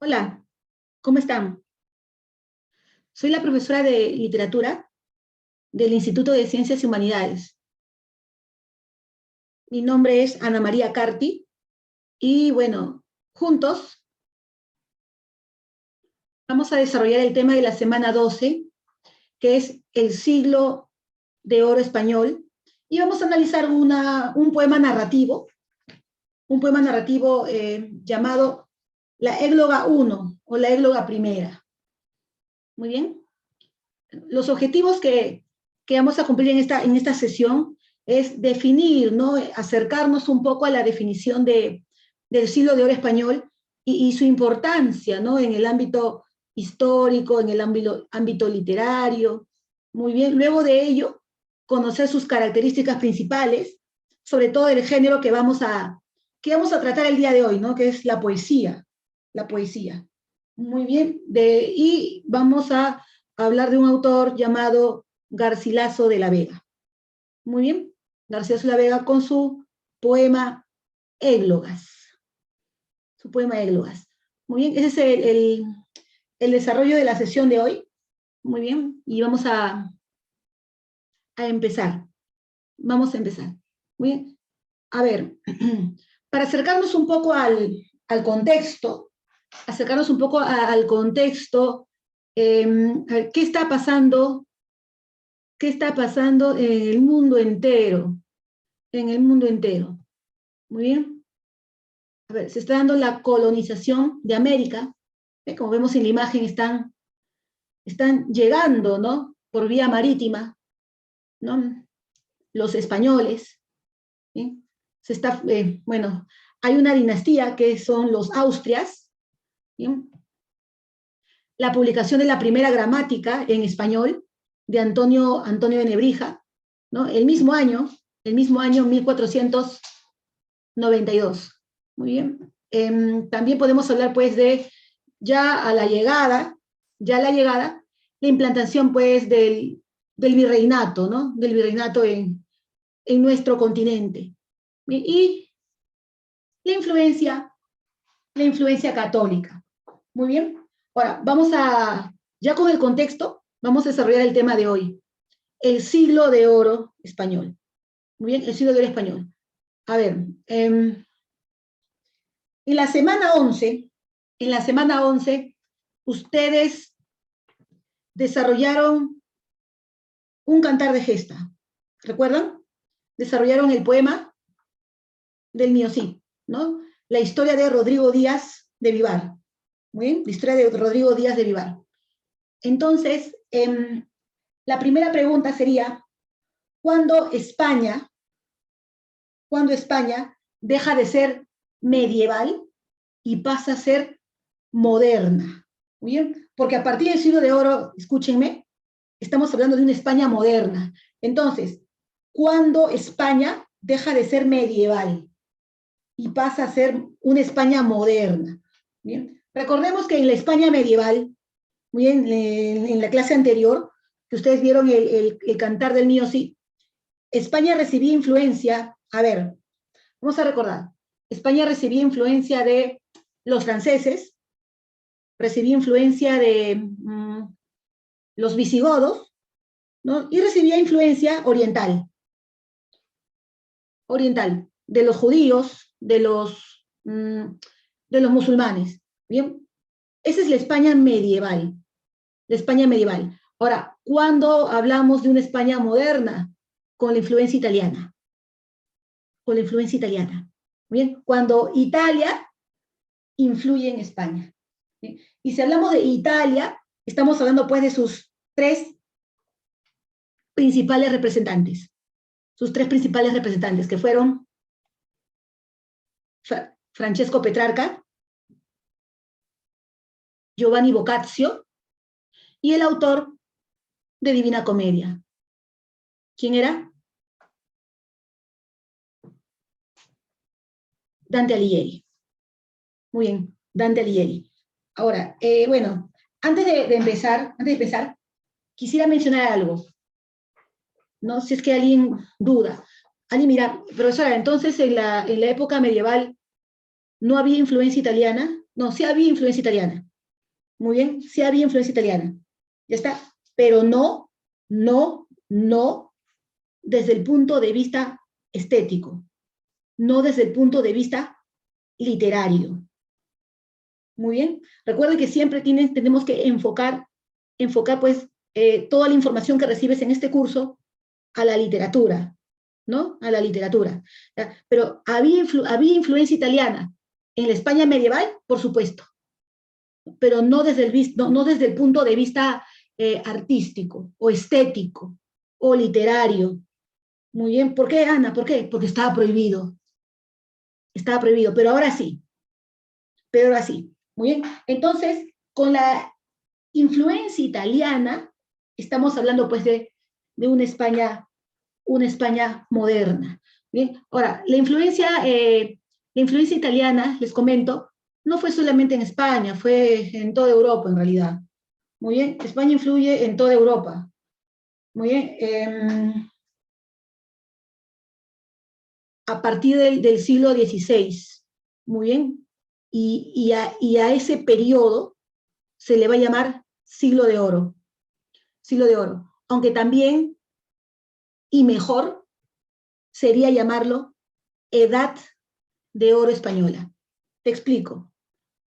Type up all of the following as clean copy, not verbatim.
Hola, ¿cómo están? Soy la profesora de literatura del Instituto de Ciencias y Humanidades. Mi nombre es Ana María Carti y bueno, juntos vamos a desarrollar el tema de la semana 12, que es el siglo de oro español, y vamos a analizar un poema narrativo, llamado La Égloga 1 o La Égloga Primera. Muy bien. Los objetivos que vamos a cumplir en esta sesión es definir, ¿no? Acercarnos un poco a la definición del siglo de oro español y su importancia, ¿no? En el ámbito histórico, en el ámbito literario. Muy bien, luego de ello, conocer sus características principales, sobre todo el género que vamos a tratar el día de hoy, ¿no? Que es la poesía. La poesía. Muy bien, y vamos a hablar de un autor llamado Garcilaso de la Vega. Muy bien, Garcilaso de la Vega con su poema Églogas. Su poema Églogas. Muy bien, ese es el desarrollo de la sesión de hoy. Muy bien, y vamos a empezar. Vamos a empezar. Muy bien. A ver, para acercarnos un poco al contexto, a ver, ¿qué está pasando? ¿Qué está pasando en el mundo entero? En el mundo entero. Muy bien. A ver, se está dando la colonización de América. Como vemos en la imagen, están llegando, ¿no? Por vía marítima, ¿no? Los españoles. ¿Sí? Bueno, hay una dinastía que son los Austrias. ¿Sí? La publicación de la primera gramática en español de Antonio de Nebrija, ¿no? El mismo año 1492. Muy bien. También podemos hablar, pues, de ya a la llegada, la implantación, pues, del virreinato, ¿no? Del virreinato en nuestro continente. Y la influencia católica. Muy bien. Ahora, ya con el contexto, vamos a desarrollar el tema de hoy. El siglo de oro español. Muy bien, el siglo de oro español. A ver, en la semana 11, ustedes desarrollaron un cantar de gesta. ¿Recuerdan? Desarrollaron el poema del Miocid, ¿no? La historia de Rodrigo Díaz de Vivar. Muy bien, la historia de Rodrigo Díaz de Vivar. Entonces, la primera pregunta sería, ¿cuándo España deja de ser medieval y pasa a ser moderna? Muy bien, porque a partir del siglo de oro, escúchenme, estamos hablando de una España moderna. Entonces, ¿cuándo España deja de ser medieval y pasa a ser una España moderna? Bien, recordemos que en la España medieval, muy bien, en la clase anterior, que ustedes vieron el cantar del Miocid, España recibía influencia, a ver, vamos a recordar, España recibía influencia de los franceses, recibía influencia de los visigodos, ¿no? Y recibía influencia oriental, de los judíos, de los musulmanes. Bien, esa es la España medieval, Ahora, ¿cuándo hablamos de una España moderna? Con la influencia italiana. Bien, cuando Italia influye en España. ¿Sí? Y si hablamos de Italia, estamos hablando, pues, de sus tres principales representantes, que fueron Francesco Petrarca, Giovanni Boccaccio y el autor de Divina Comedia. ¿Quién era? Dante Alighieri. Muy bien, Dante Alighieri. Ahora, bueno, antes de empezar, quisiera mencionar algo. No si es que alguien duda. Alguien mira, profesora, entonces en la época medieval no había influencia italiana. No, sí había influencia italiana. Muy bien, sí había influencia italiana. Ya está. Pero no desde el punto de vista estético, no desde el punto de vista literario. Muy bien. Recuerden que siempre tenemos que enfocar pues toda la información que recibes en este curso a la literatura, ¿no? A la literatura. ¿Ya? Pero había influencia italiana en la España medieval, por supuesto, pero no desde no desde el punto de vista artístico o estético o literario. Muy bien. ¿Por qué, Ana? ¿Por qué? Porque estaba prohibido. Estaba prohibido, pero ahora sí. Pero ahora sí. Muy bien. Entonces, con la influencia italiana, estamos hablando pues de una España moderna. Bien, ahora, la influencia italiana, les comento, no fue solamente en España, fue en toda Europa en realidad. Muy bien, España influye en toda Europa. Muy bien, a partir del siglo XVI. Muy bien, y a ese periodo se le va a llamar siglo de oro. Siglo de oro. Aunque también, y mejor, sería llamarlo Edad de Oro Española. Te explico.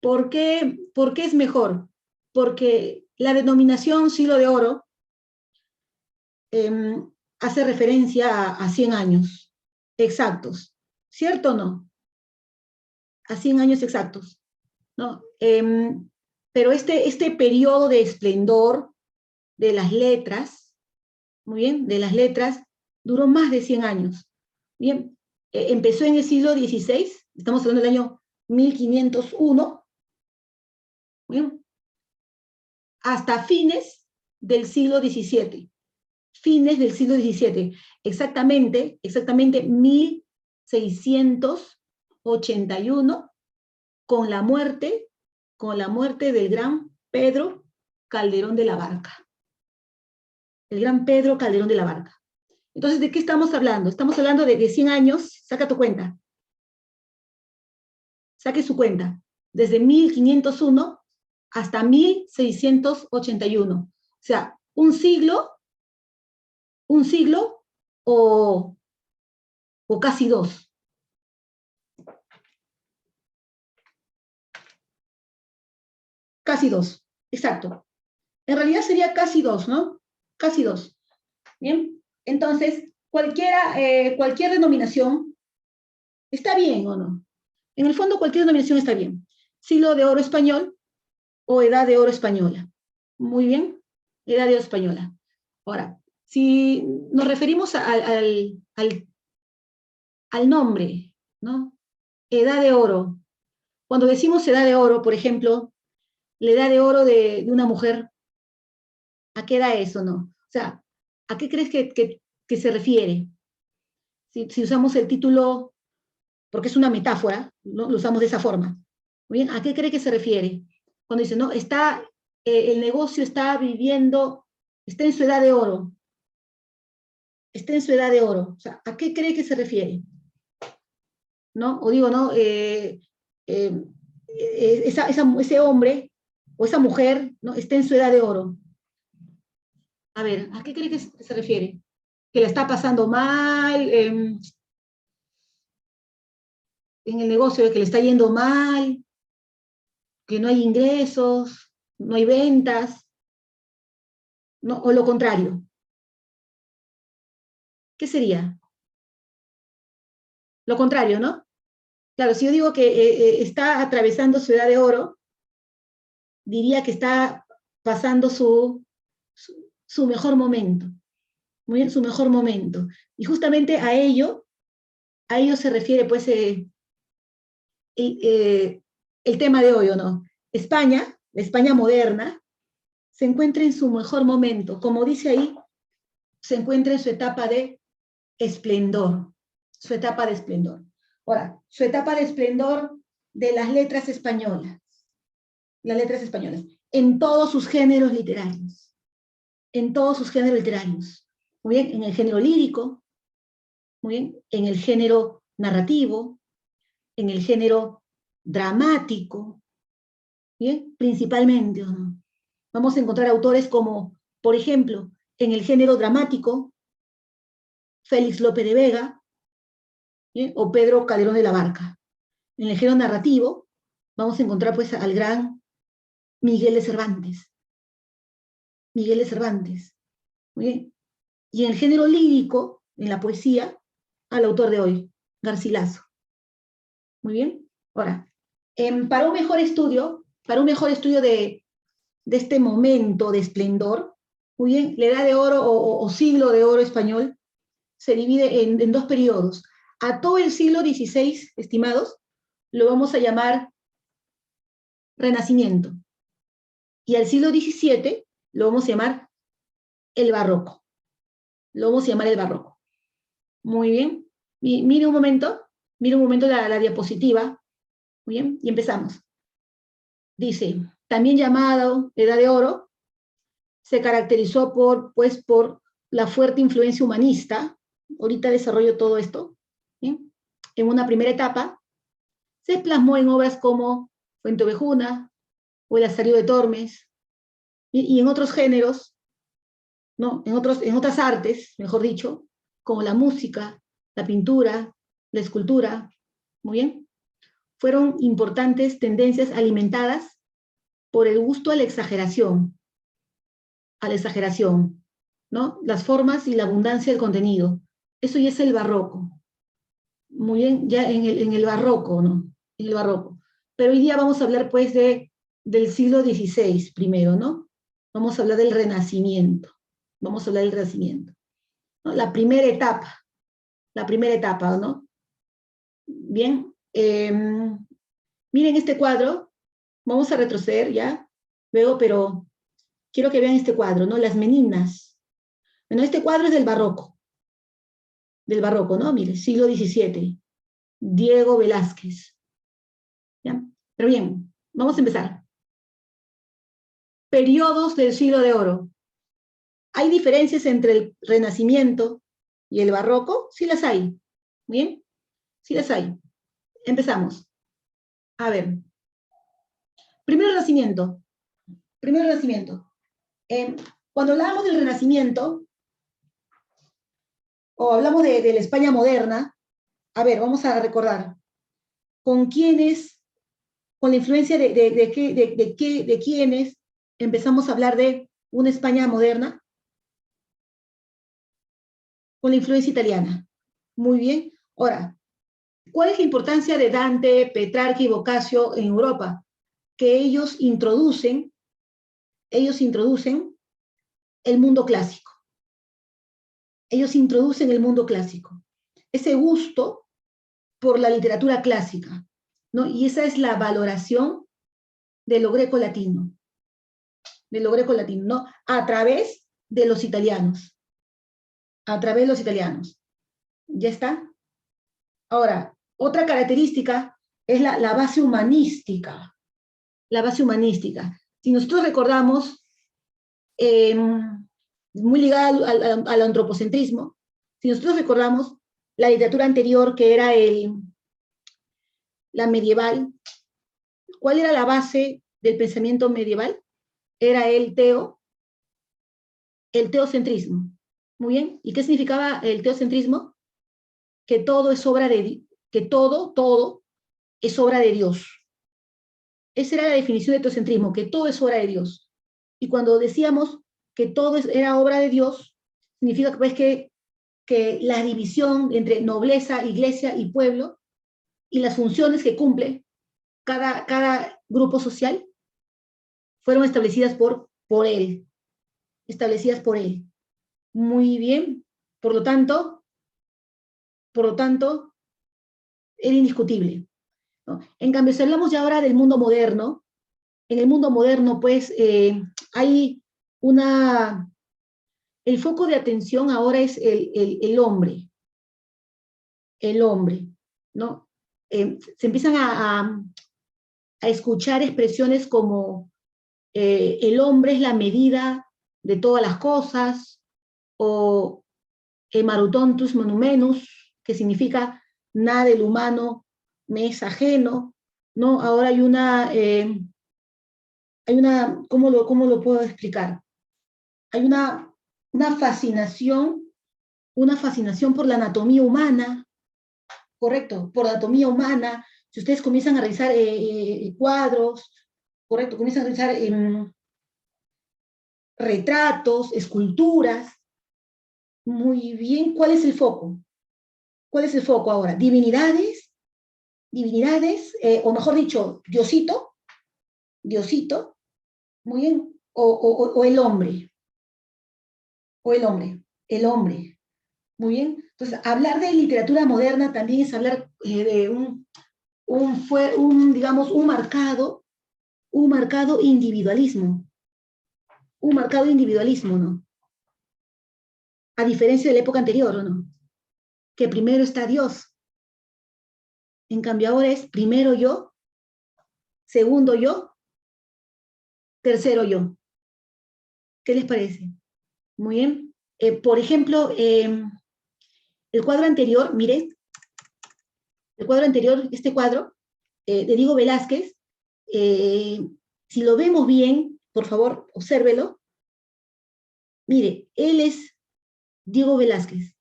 ¿Por qué es mejor? Porque la denominación siglo de oro hace referencia a 100 años exactos. ¿Cierto o no? A 100 años exactos, ¿no? Pero este periodo de esplendor de las letras, muy bien, de las letras, duró más de 100 años. Bien, empezó en el siglo XVI, estamos hablando del año 1501, bien, hasta fines del siglo XVII. Fines del siglo XVII. Exactamente 1681, con la muerte del gran Pedro Calderón de la Barca. El gran Pedro Calderón de la Barca. Entonces, ¿de qué estamos hablando? Estamos hablando de 100 años, saca tu cuenta. Saque su cuenta. Desde 1501 hasta 1681. O sea, un siglo o casi dos. Casi dos, exacto. En realidad sería casi dos, ¿no? Casi dos. Bien, entonces, cualquier denominación está bien o no. En el fondo, cualquier denominación está bien. Siglo de oro español o edad de oro española. Muy bien, edad de oro española. Ahora, si nos referimos al nombre, ¿no? Edad de oro. Cuando decimos edad de oro, por ejemplo, la edad de oro de una mujer, ¿a qué edad es o no? O sea, ¿a qué crees que se refiere? Si usamos el título, porque es una metáfora, ¿no? Lo usamos de esa forma. Muy bien, ¿a qué cree que se refiere? Cuando dice, no, el negocio está en su edad de oro. Está en su edad de oro. O sea, ¿a qué cree que se refiere? ¿No? O digo, ¿no? Ese hombre o esa mujer, ¿no? Está en su edad de oro. A ver, ¿a qué cree que se refiere? Que la está pasando mal, en el negocio, que le está yendo mal, que no hay ingresos, no hay ventas, ¿no? O lo contrario. ¿Qué sería? Lo contrario, ¿no? Claro, si yo digo que está atravesando su edad de oro, diría que está pasando su mejor momento, muy bien, su mejor momento. Y justamente a ello se refiere pues el tema de hoy, ¿o no? España, la España moderna, se encuentra en su mejor momento. Como dice ahí, se encuentra en su etapa de esplendor. Su etapa de esplendor. Ahora, su etapa de esplendor de las letras españolas. Las letras españolas. En todos sus géneros literarios. En todos sus géneros literarios. Muy bien, en el género lírico, muy bien, en el género narrativo, en el género dramático, ¿bien? Principalmente, ¿no? Vamos a encontrar autores como, por ejemplo, en el género dramático, Félix Lope de Vega, ¿bien? O Pedro Calderón de la Barca. En el género narrativo, vamos a encontrar pues al gran Miguel de Cervantes. Miguel de Cervantes. Muy bien. Y en el género lírico, en la poesía, al autor de hoy, Garcilaso. Muy bien. Ahora, para un mejor estudio de este momento de esplendor, muy bien, la edad de oro o siglo de oro español se divide en dos periodos. A todo el siglo XVI, estimados, lo vamos a llamar Renacimiento. Y al siglo XVII lo vamos a llamar el Barroco. Lo vamos a llamar el Barroco. Muy bien. Mire un momento la diapositiva. Muy bien, y empezamos. Dice, también llamado Edad de Oro, se caracterizó por la fuerte influencia humanista. Ahorita desarrollo todo esto. ¿Bien? En una primera etapa, se plasmó en obras como Fuenteovejuna o El Lazarillo de Tormes, y en otros géneros, ¿no? en otras artes, mejor dicho, como la música, la pintura, la escultura. Muy bien. Fueron importantes tendencias alimentadas por el gusto a la exageración, ¿no? Las formas y la abundancia del contenido. Eso ya es el barroco. Muy bien, ya en el barroco, ¿no? En el barroco. Pero hoy día vamos a hablar, pues, del siglo XVI primero, ¿no? Vamos a hablar del Renacimiento. Vamos a hablar del Renacimiento, ¿no? La primera etapa, ¿no? Bien, miren este cuadro, vamos a retroceder ya, luego, pero quiero que vean este cuadro, ¿no? Las Meninas. Bueno, este cuadro es del barroco, ¿no? Mire, siglo XVII, Diego Velázquez. ¿Ya? Pero bien, vamos a empezar. Periodos del siglo de oro. ¿Hay diferencias entre el Renacimiento y el Barroco? Sí las hay. ¿Bien? Sí las hay. Empezamos. A ver. Primero Renacimiento. Cuando hablamos del Renacimiento, o hablamos de la España moderna, a ver, vamos a recordar. ¿Con quiénes, con la influencia de quiénes empezamos a hablar de una España moderna? Con la influencia italiana. Muy bien. Ahora, ¿cuál es la importancia de Dante, Petrarca y Boccaccio en Europa? Que ellos introducen el mundo clásico. Ellos introducen el mundo clásico. Ese gusto por la literatura clásica, ¿no? Y esa es la valoración de lo greco-latino, ¿no? A través de los italianos. ¿Ya está? Ahora, otra característica es la base humanística. Si nosotros recordamos, muy ligada al antropocentrismo, si nosotros recordamos la literatura anterior, que era la medieval, ¿cuál era la base del pensamiento medieval? Era el teocentrismo. Muy bien. ¿Y qué significaba el teocentrismo? Que todo es obra todo es obra de Dios. Esa era la definición de teocentrismo, que todo es obra de Dios. Y cuando decíamos que todo era obra de Dios, significa pues que la división entre nobleza, iglesia y pueblo, y las funciones que cumple cada grupo social, fueron establecidas por él. Muy bien. Por lo tanto, era indiscutible, ¿no? En cambio, si hablamos ya ahora del mundo moderno, en el mundo moderno, pues, hay el foco de atención ahora es el hombre, ¿no? Se empiezan a escuchar expresiones como el hombre es la medida de todas las cosas, o marutontus monumenus, que significa nada del humano me es ajeno, ¿no? Ahora hay hay una, ¿cómo lo puedo explicar? Hay una fascinación por la anatomía humana, correcto, por la anatomía humana. Si ustedes comienzan a revisar cuadros, correcto, comienzan a revisar retratos, esculturas, muy bien, ¿cuál es el foco? ¿Cuál es el foco ahora? Divinidades, o mejor dicho, Diosito, muy bien, o el hombre, el hombre, muy bien. Entonces, hablar de literatura moderna también es hablar de digamos, un marcado individualismo, ¿no? A diferencia de la época anterior, ¿o no? Que primero está Dios. En cambio ahora es primero yo, segundo yo, tercero yo. ¿Qué les parece? Muy bien. Por ejemplo, el cuadro anterior, mire, el cuadro anterior, este cuadro, de Diego Velázquez, si lo vemos bien, por favor, obsérvelo. Mire, él es Diego Velázquez.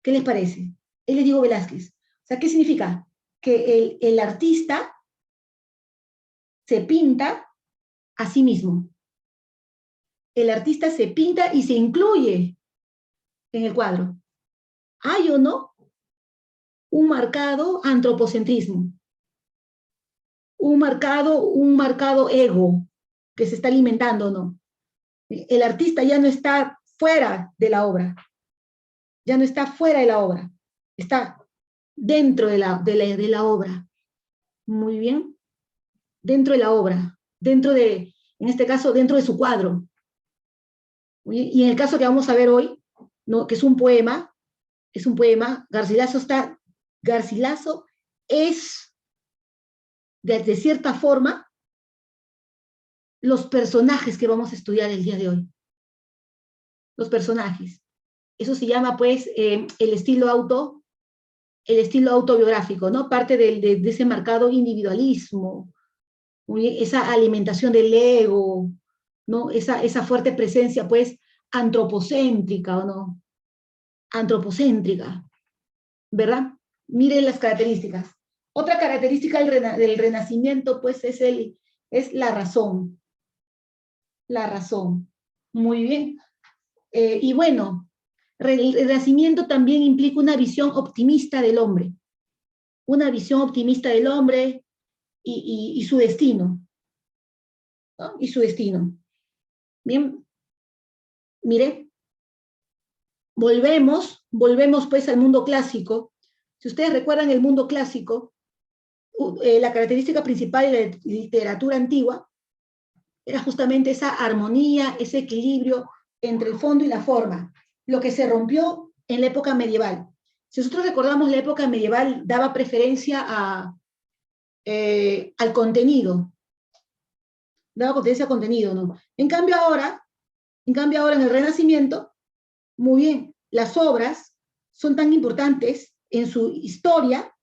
¿Qué les parece? Él es Diego Velázquez. O sea, ¿qué significa? Que el artista se pinta a sí mismo. El artista se pinta y se incluye en el cuadro. ¿Hay o no un marcado antropocentrismo? Un marcado ego que se está alimentando, ¿no? El artista ya no está fuera de la obra, ya no está fuera de la obra, está dentro de la obra. Muy bien, dentro de la obra, en este caso, dentro de su cuadro. Y en el caso que vamos a ver hoy, ¿no? Que es un poema, Garcilaso es, de cierta forma, los personajes que vamos a estudiar el día de hoy. Los personajes. Eso se llama, pues, el estilo autobiográfico, ¿no? Parte de ese marcado individualismo, esa alimentación del ego, ¿no? Esa fuerte presencia, pues, antropocéntrica, ¿o no? Antropocéntrica, ¿verdad? Miren las características. Otra característica del Renacimiento, pues, es la razón. La razón. Muy bien. Y bueno, el Renacimiento también implica una visión optimista del hombre. Una visión optimista del hombre y su destino, ¿no? Y su destino. Bien, mire, volvemos pues al mundo clásico. Si ustedes recuerdan el mundo clásico, la característica principal de la literatura antigua era justamente esa armonía, ese equilibrio entre el fondo y la forma, lo que se rompió en la época medieval. Si nosotros recordamos la época medieval, daba preferencia al contenido, ¿no? En cambio ahora en el Renacimiento, muy bien, las obras son tan importantes en su historia,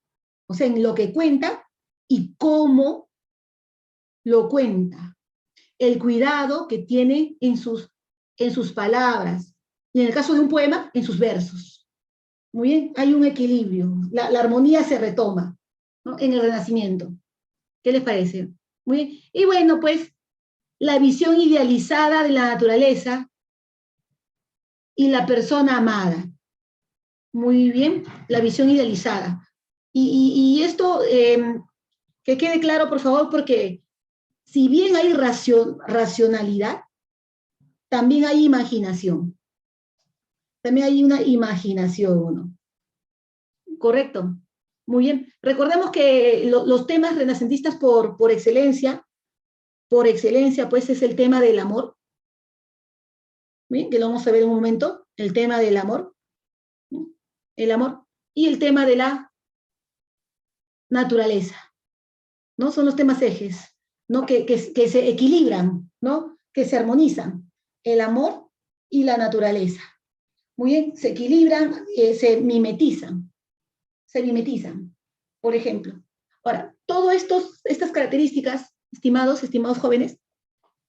o sea, en lo que cuenta y cómo lo cuenta. El cuidado que tiene en sus palabras. Y en el caso de un poema, en sus versos. Muy bien, hay un equilibrio. La armonía se retoma, ¿no? En el Renacimiento. ¿Qué les parece? Muy bien. Y bueno, pues, la visión idealizada de la naturaleza y la persona amada. Muy bien, la visión idealizada. Y esto, que quede claro, por favor, porque si bien hay racionalidad, también hay imaginación. También hay una imaginación, ¿no? Correcto. Muy bien. Recordemos que los temas renacentistas por excelencia, pues es el tema del amor. Bien, que lo vamos a ver en un momento, el tema del amor. ¿No? El amor y el tema de la naturaleza, ¿no? Son los temas ejes, ¿no? Que se equilibran, ¿no? Que se armonizan. El amor y la naturaleza. Muy bien, se equilibran, se mimetizan, por ejemplo. Ahora, todas estas características, estimados jóvenes,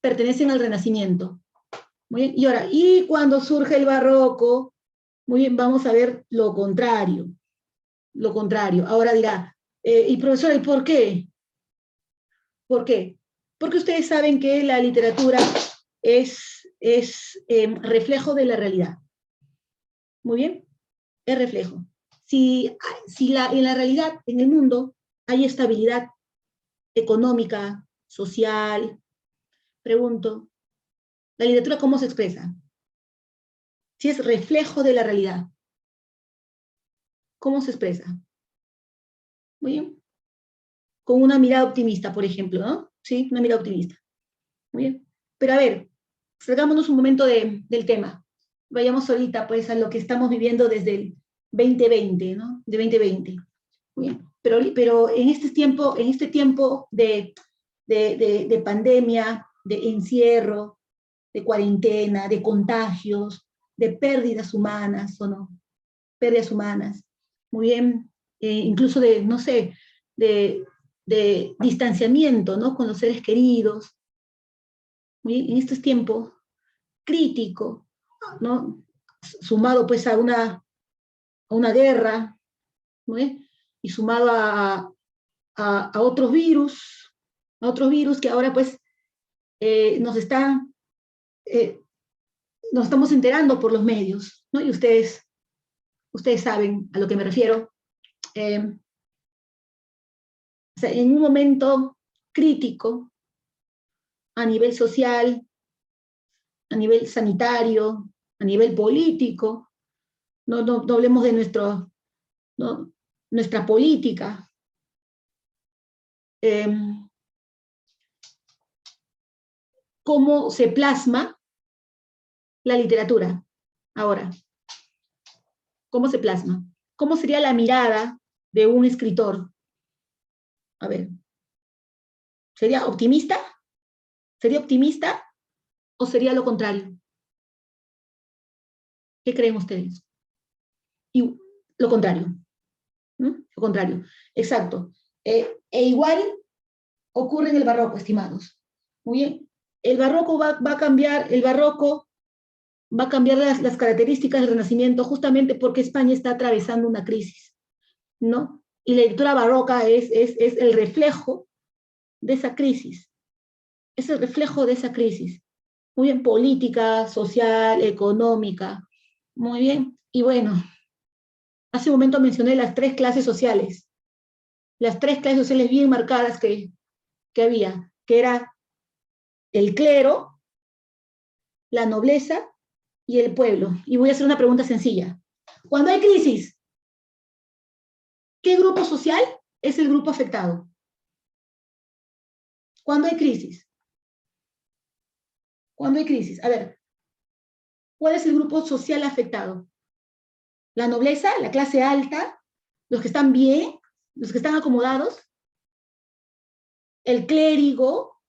pertenecen al Renacimiento. Muy bien, y ahora, y cuando surge el Barroco, muy bien, vamos a ver lo contrario. Lo contrario. Ahora dirá, y profesora, ¿y por qué? ¿Por qué? Porque ustedes saben que la literatura es reflejo de la realidad. Muy bien, es reflejo. Si en la realidad, en el mundo, hay estabilidad económica, social, pregunto, ¿la literatura cómo se expresa? Si es reflejo de la realidad, ¿cómo se expresa? Muy bien. Con una mirada optimista, por ejemplo, ¿no? Sí, una mirada optimista. Muy bien. Pero a ver, salgámonos un momento del tema. Vayamos ahorita, pues, a lo que estamos viviendo desde el 2020, ¿no? De 2020. Muy bien. Pero en este tiempo de pandemia, de encierro, de cuarentena, de contagios, de pérdidas humanas, ¿o no? Pérdidas humanas. Muy bien. Incluso de, no sé, de distanciamiento, ¿no? Con los seres queridos. Muy bien. En estos tiempos crítico, ¿no? Sumado pues a una guerra, ¿no? Y sumado a otros virus que ahora pues nos estamos enterando por los medios, ¿no? Y ustedes saben a lo que me refiero. O sea, en un momento crítico a nivel social, a nivel sanitario, a nivel político, no hablemos de ¿no? nuestra política. ¿Cómo se plasma la literatura ahora? ¿Cómo se plasma? ¿Cómo sería la mirada de un escritor? A ver, ¿sería optimista? ¿Sería optimista o sería lo contrario? ¿Qué creen ustedes? Y lo contrario. ¿No? Lo contrario, exacto. Igual ocurre en el barroco, estimados. Muy bien. El barroco va a cambiar, las características del Renacimiento justamente porque España está atravesando una crisis, ¿no? Y la lectura barroca es el reflejo de esa crisis. Es el reflejo de esa crisis. Muy bien, política, social, económica. Muy bien. Y bueno, hace un momento mencioné las tres clases sociales. Las tres clases sociales bien marcadas que había, que era el clero, la nobleza y el pueblo. Y voy a hacer una pregunta sencilla. Cuando hay crisis, ¿qué grupo social es el grupo afectado? Cuando hay crisis. Cuando hay crisis. A ver, ¿cuál es el grupo social afectado? ¿La nobleza, la clase alta, los que están bien, los que están acomodados? ¿El clérigo,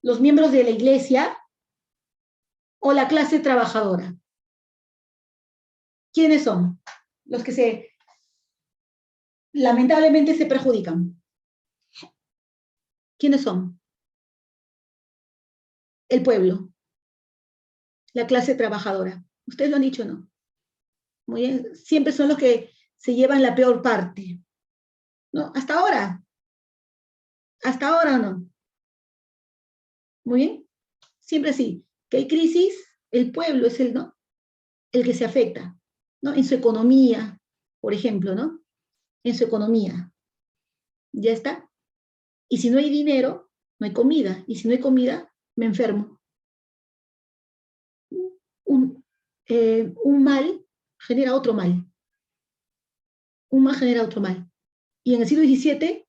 los miembros de la iglesia o la clase trabajadora? ¿Quiénes son los que lamentablemente se perjudican? ¿Quiénes son? El pueblo, la clase trabajadora. Ustedes lo han dicho, ¿no? Muy bien. Siempre son los que se llevan la peor parte. ¿No? Hasta ahora. Hasta ahora no. Muy bien. Siempre sí. Que hay crisis, el pueblo es ¿no? el que se afecta, ¿no? En su economía, por ejemplo, ¿no? En su economía. ¿Ya está? Y si no hay dinero, no hay comida. Y si no hay comida, me enfermo. Un mal genera otro mal. Un mal genera otro mal. Y en el siglo XVII,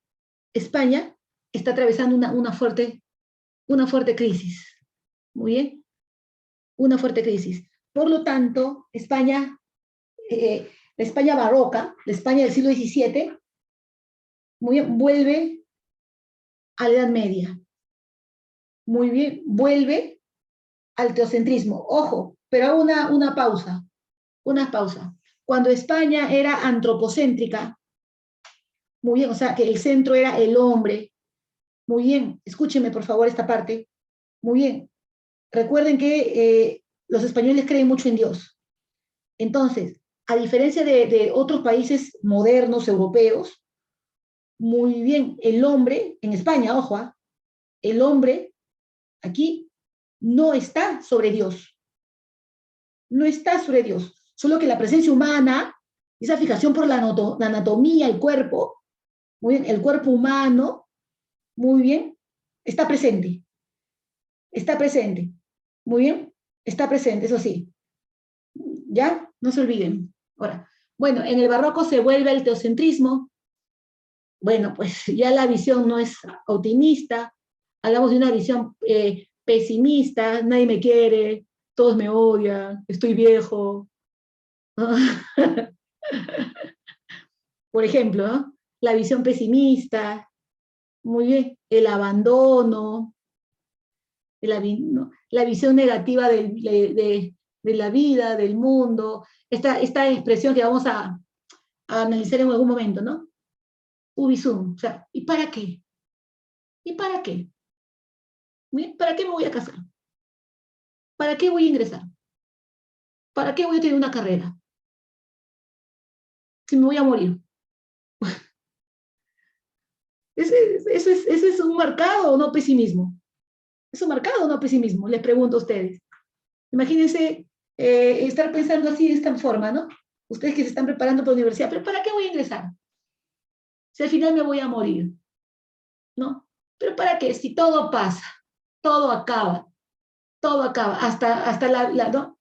España está atravesando una fuerte crisis. Muy bien, una fuerte crisis. Por lo tanto, España, la España barroca, la España del siglo XVII, muy bien, vuelve a la Edad Media. Muy bien, vuelve al teocentrismo. Ojo, pero una pausa, una pausa. Cuando España era antropocéntrica, muy bien, o sea, que el centro era el hombre. Muy bien, escúcheme por favor esta parte. Muy bien. Recuerden que los españoles creen mucho en Dios. Entonces, a diferencia de otros países modernos, europeos, muy bien, el hombre, en España, ojo, el hombre aquí no está sobre Dios. No está sobre Dios. Solo que la presencia humana, esa fijación por la anatomía, el cuerpo, muy bien, el cuerpo humano, muy bien, está presente. Está presente. Muy bien, está presente, eso sí. ¿Ya? No se olviden. Ahora, bueno, en el barroco se vuelve al teocentrismo. Bueno, pues ya la visión no es optimista, hablamos de una visión pesimista, nadie me quiere, todos me odian, estoy viejo. Por ejemplo, ¿no? La visión pesimista, muy bien, el abandono, ¿no? La visión negativa de la vida, del mundo, esta expresión que vamos a analizar en algún momento, ¿no? Ubisum, o sea, ¿y para qué? ¿Y para qué? ¿Para qué me voy a casar? ¿Para qué voy a ingresar? ¿Para qué voy a tener una carrera? Si me voy a morir. Ese es un marcado o no pesimismo. ¿Es un marcado o no pesimismo? Les pregunto a ustedes. Imagínense estar pensando así de esta forma, ¿no? Ustedes que se están preparando para la universidad, ¿pero para qué voy a ingresar? Si al final me voy a morir, ¿no? ¿Pero para qué? Si todo pasa, todo acaba, hasta ¿no?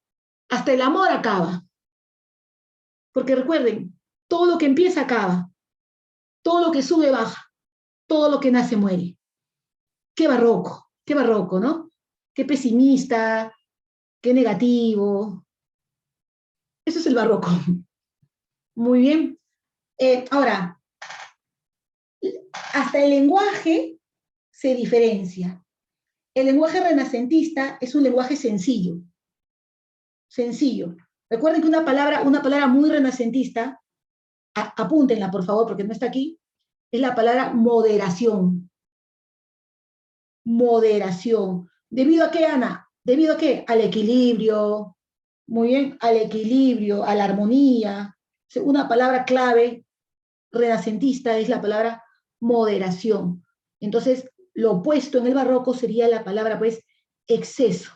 Hasta el amor acaba. Porque recuerden, todo lo que empieza acaba, todo lo que sube baja, todo lo que nace muere. Qué barroco, ¿no? Qué pesimista, qué negativo. Eso es el barroco. Muy bien. Ahora, hasta el lenguaje se diferencia. El lenguaje renacentista es un lenguaje sencillo. Sencillo. Recuerden que una palabra muy renacentista, apúntenla por favor porque no está aquí, es la palabra moderación. Moderación. ¿Debido a qué, Ana? ¿Debido a qué? Al equilibrio, muy bien, al equilibrio, a la armonía. Una palabra clave renacentista es la palabra moderación. Entonces, lo opuesto en el barroco sería la palabra, pues, exceso.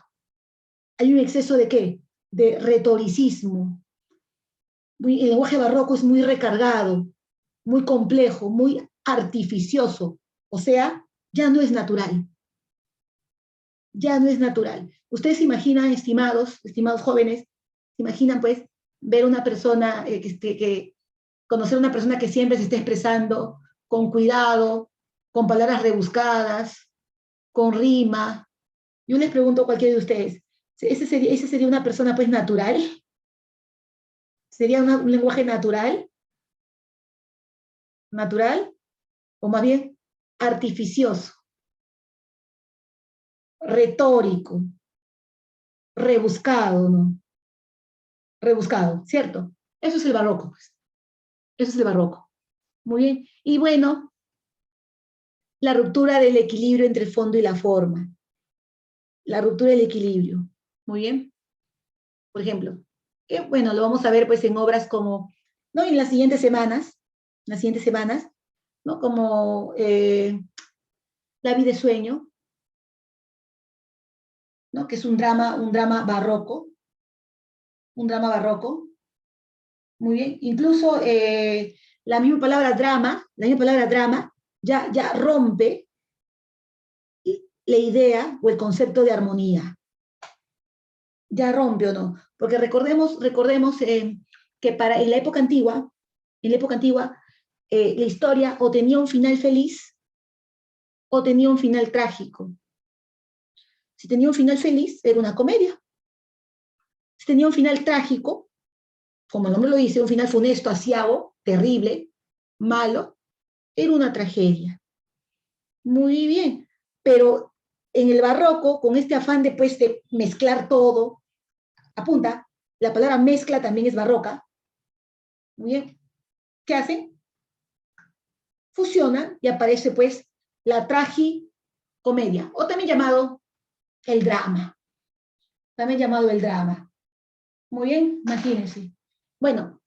¿Hay un exceso de qué? De retoricismo. El lenguaje barroco es muy recargado, muy complejo, muy artificioso. O sea, ya no es natural. Ya no es natural. Ustedes se imaginan, estimados jóvenes, se imaginan pues ver una persona, conocer a una persona que siempre se está expresando con cuidado, con palabras rebuscadas, con rima. Yo les pregunto a cualquiera de ustedes, ¿ese sería una persona pues natural? ¿Sería un lenguaje natural? ¿Natural? O más bien artificioso, retórico, rebuscado, ¿no? Rebuscado, ¿cierto? Eso es el barroco, pues. Eso es el barroco. Muy bien. Y bueno, la ruptura del equilibrio entre el fondo y la forma. La ruptura del equilibrio. Muy bien. Por ejemplo, bueno, lo vamos a ver pues en obras como, ¿no? En las siguientes semanas, ¿no? Como La vida es sueño, ¿no? Que es un drama barroco, un drama barroco. Muy bien. Incluso la misma palabra drama, ya rompe la idea o el concepto de armonía. Ya rompe o no. Porque recordemos que en la época antigua, la historia o tenía un final feliz o tenía un final trágico. Si tenía un final feliz, era una comedia. Si tenía un final trágico, como el nombre lo dice, un final funesto, aciago, terrible, malo, era una tragedia. Muy bien. Pero en el barroco, con este afán de, pues, de mezclar todo, apunta, la palabra mezcla también es barroca. Muy bien. ¿Qué hacen? Fusionan y aparece pues la tragicomedia, o también llamado el drama. También llamado el drama. Muy bien, imagínense. Bueno,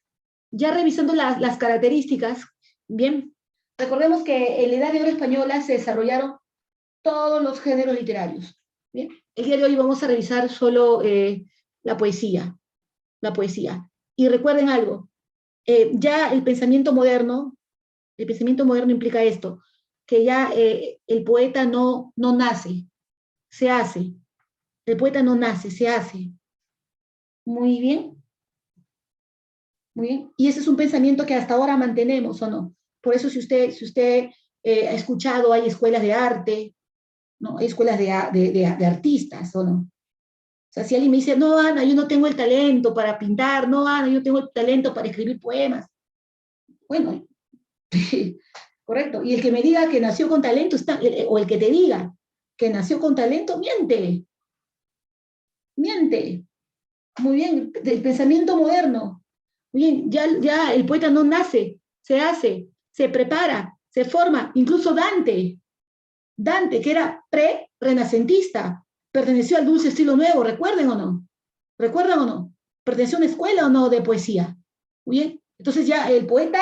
ya revisando las características, bien, recordemos que en la Edad de Oro española se desarrollaron todos los géneros literarios. Bien, el día de hoy vamos a revisar solo la poesía, la poesía. Y recuerden algo, ya el pensamiento moderno implica esto, que ya el poeta no nace, se hace. El poeta no nace, se hace. Muy bien, muy bien. Y ese es un pensamiento que hasta ahora mantenemos, ¿o no? Por eso si usted ha escuchado, hay escuelas de arte, ¿no? Hay escuelas de artistas, ¿o no? O sea, si alguien me dice, no, Ana, yo no tengo el talento para pintar, no, Ana, yo tengo el talento para escribir poemas. Bueno, correcto. Y el que me diga que nació con talento, o el que te diga que nació con talento, miente. Miente. Muy bien, del pensamiento moderno. Muy bien, ya el poeta no nace, se hace, se prepara, se forma. Incluso Dante, que era pre-renacentista, perteneció al dulce estilo nuevo, ¿recuerden o no? ¿Recuerdan o no? ¿Perteneció a una escuela o no de poesía? Muy bien, entonces ya el poeta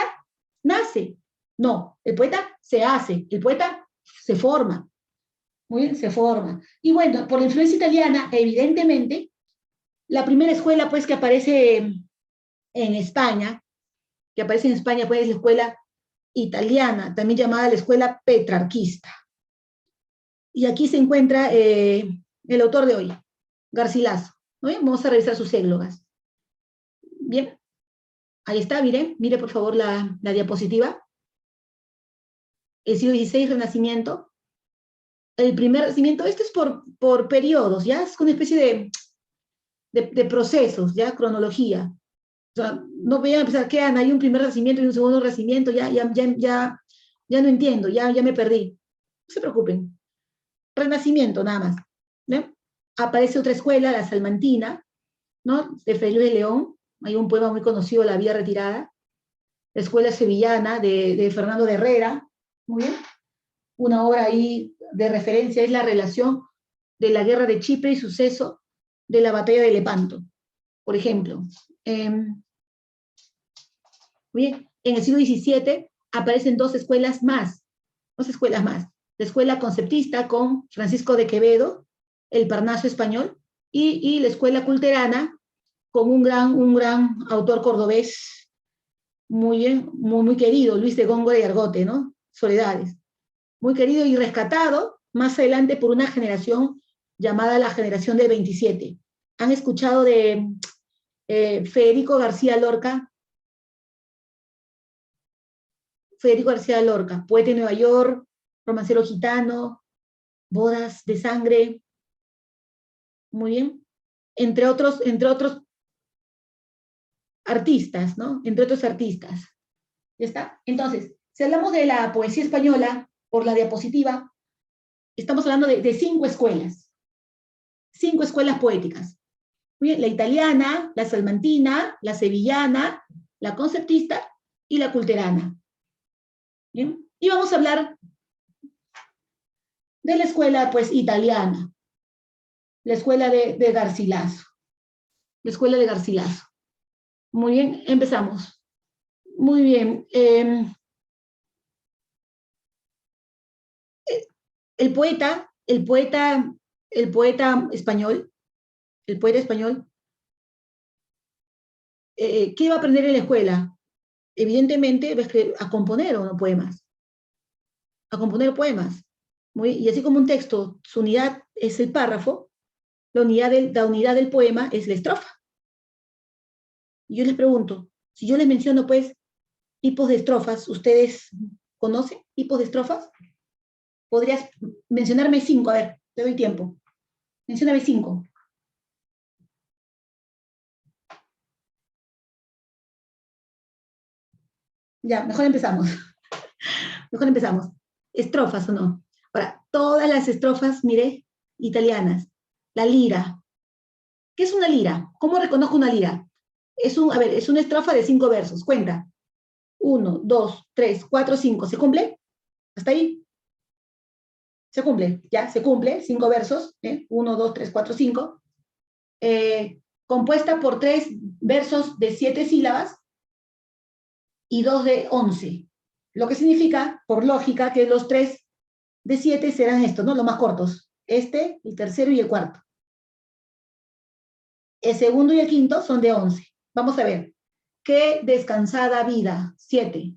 nace. No, el poeta se hace, el poeta se forma. Muy bien, se forma. Y bueno, por la influencia italiana, evidentemente, la primera escuela pues que aparece en España, pues es la escuela italiana, también llamada la escuela petrarquista. Y aquí se encuentra el autor de hoy, Garcilaso. ¿No? Vamos a revisar sus églogas. Bien, ahí está, mire por favor la diapositiva. El siglo XVI, Renacimiento. El primer Renacimiento, esto es por periodos, ¿ya? Es una especie de procesos, ¿ya? Cronología. O sea, no voy a empezar, ¿qué Ana? Hay un primer Renacimiento y un segundo Renacimiento, ya no entiendo, ya me perdí. No se preocupen. Renacimiento, nada más. ¿Ven? Aparece otra escuela, la salmantina, ¿no? De Fray Luis de León. Hay un poema muy conocido, La Vía Retirada. La escuela sevillana de Fernando de Herrera. Muy bien. Una obra ahí de referencia es la relación de la guerra de Chipre y suceso de la batalla de Lepanto, por ejemplo. Bien, en el siglo XVII aparecen dos escuelas más. La escuela conceptista con Francisco de Quevedo, el Parnaso español, y la escuela culterana con un gran autor cordobés, muy querido, Luis de Góngora y Argote, ¿no? Soledades. Muy querido y rescatado más adelante por una generación llamada la generación del 27. ¿Han escuchado de Federico García Lorca? Federico García Lorca, poeta de Nueva York, romancero gitano, bodas de sangre, muy bien, entre otros artistas, ¿no? Entre otros artistas. ¿Ya está? Entonces, si hablamos de la poesía española, por la diapositiva, estamos hablando de cinco escuelas poéticas. Muy bien, la italiana, la salmantina, la sevillana, la conceptista y la culterana. ¿Bien? Y vamos a hablar de la escuela, pues, italiana, la escuela de Garcilaso. La escuela de Garcilaso. Muy bien, empezamos. Muy bien. El poeta español, ¿qué va a aprender en la escuela? Evidentemente, a componer o no poemas. A componer poemas. Y así como un texto, su unidad es el párrafo, la unidad del poema es la estrofa. Y yo les pregunto, si yo les menciono, pues, tipos de estrofas, ¿ustedes conocen tipos de estrofas? ¿Podrías mencionarme 5? A ver, te doy tiempo. Mencióname 5. Ya, mejor empezamos. Mejor empezamos. ¿Estrofas o no? Ahora, todas las estrofas, mire, italianas. La lira. ¿Qué es una lira? ¿Cómo reconozco una lira? Es una estrofa de 5 versos. Cuenta. 1, 2, 3, 4, 5. ¿Se cumple? ¿Hasta ahí? Se cumple, ya, se cumple, 5 versos, 1, 2, 3, 4, 5, compuesta por 3 versos de 7 sílabas y 2 de 11. Lo que significa, por lógica, que los 3 de 7 serán estos, ¿no? Los más cortos. Este, el tercero y el cuarto. El segundo y el quinto son de 11. Vamos a ver. Qué descansada vida, 7.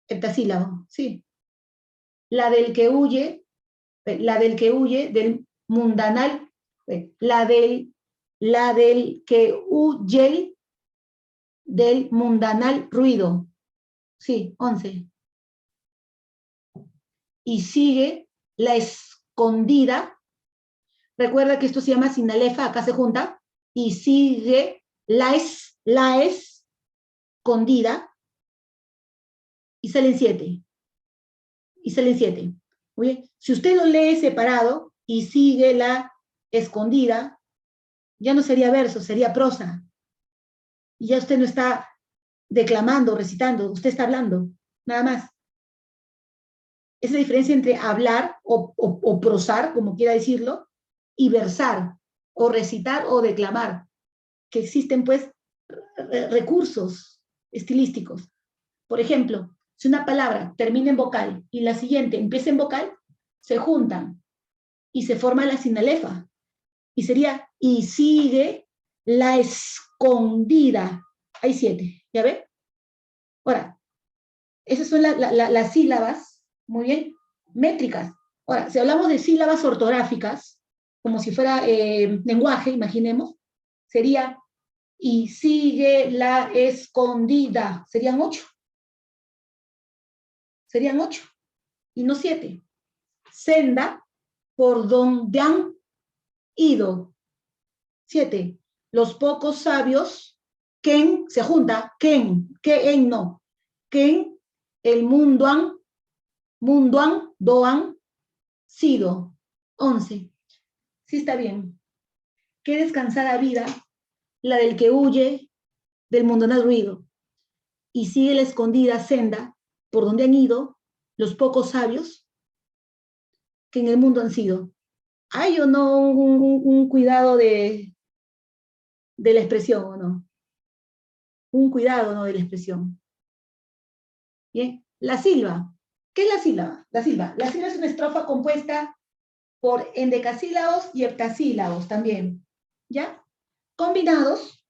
Heptasílabo, sí. La del que huye del mundanal, la del que huye del mundanal ruido, sí, 11. Y sigue la escondida, recuerda que esto se llama sinalefa, acá se junta, y sigue la escondida, y salen 7. Y salen 7. Muy bien. Si usted lo lee separado y sigue la escondida, ya no sería verso, sería prosa. Y ya usted no está declamando, recitando, usted está hablando, nada más. Esa es la diferencia entre hablar o prosar, como quiera decirlo, y versar, o recitar o declamar, que existen pues recursos estilísticos. Por ejemplo, si una palabra termina en vocal y la siguiente empieza en vocal, se juntan y se forma la sinalefa. Y sería, y sigue la escondida. Hay 7, ¿ya ve? Ahora, esas son las sílabas, muy bien, métricas. Ahora, si hablamos de sílabas ortográficas, como si fuera lenguaje, imaginemos, sería, y sigue la escondida. Serían 8. Serían 8, y no 7. Senda, por donde han ido. 7. Los pocos sabios, Ken, se junta, Ken, que en no. Ken, el mundoan, doan, sido. 11. Sí está bien. Qué descansada vida, la del que huye del mundanal ruido y sigue la escondida senda por donde han ido los pocos sabios que en el mundo han sido. ¿Hay o no un cuidado de la expresión o no? Un cuidado, ¿no? De la expresión. Bien. La silba. ¿Qué es la sílaba? La silba. La sílaba es una estrofa compuesta por endecasílabos y heptasílabos también. ¿Ya? Combinados,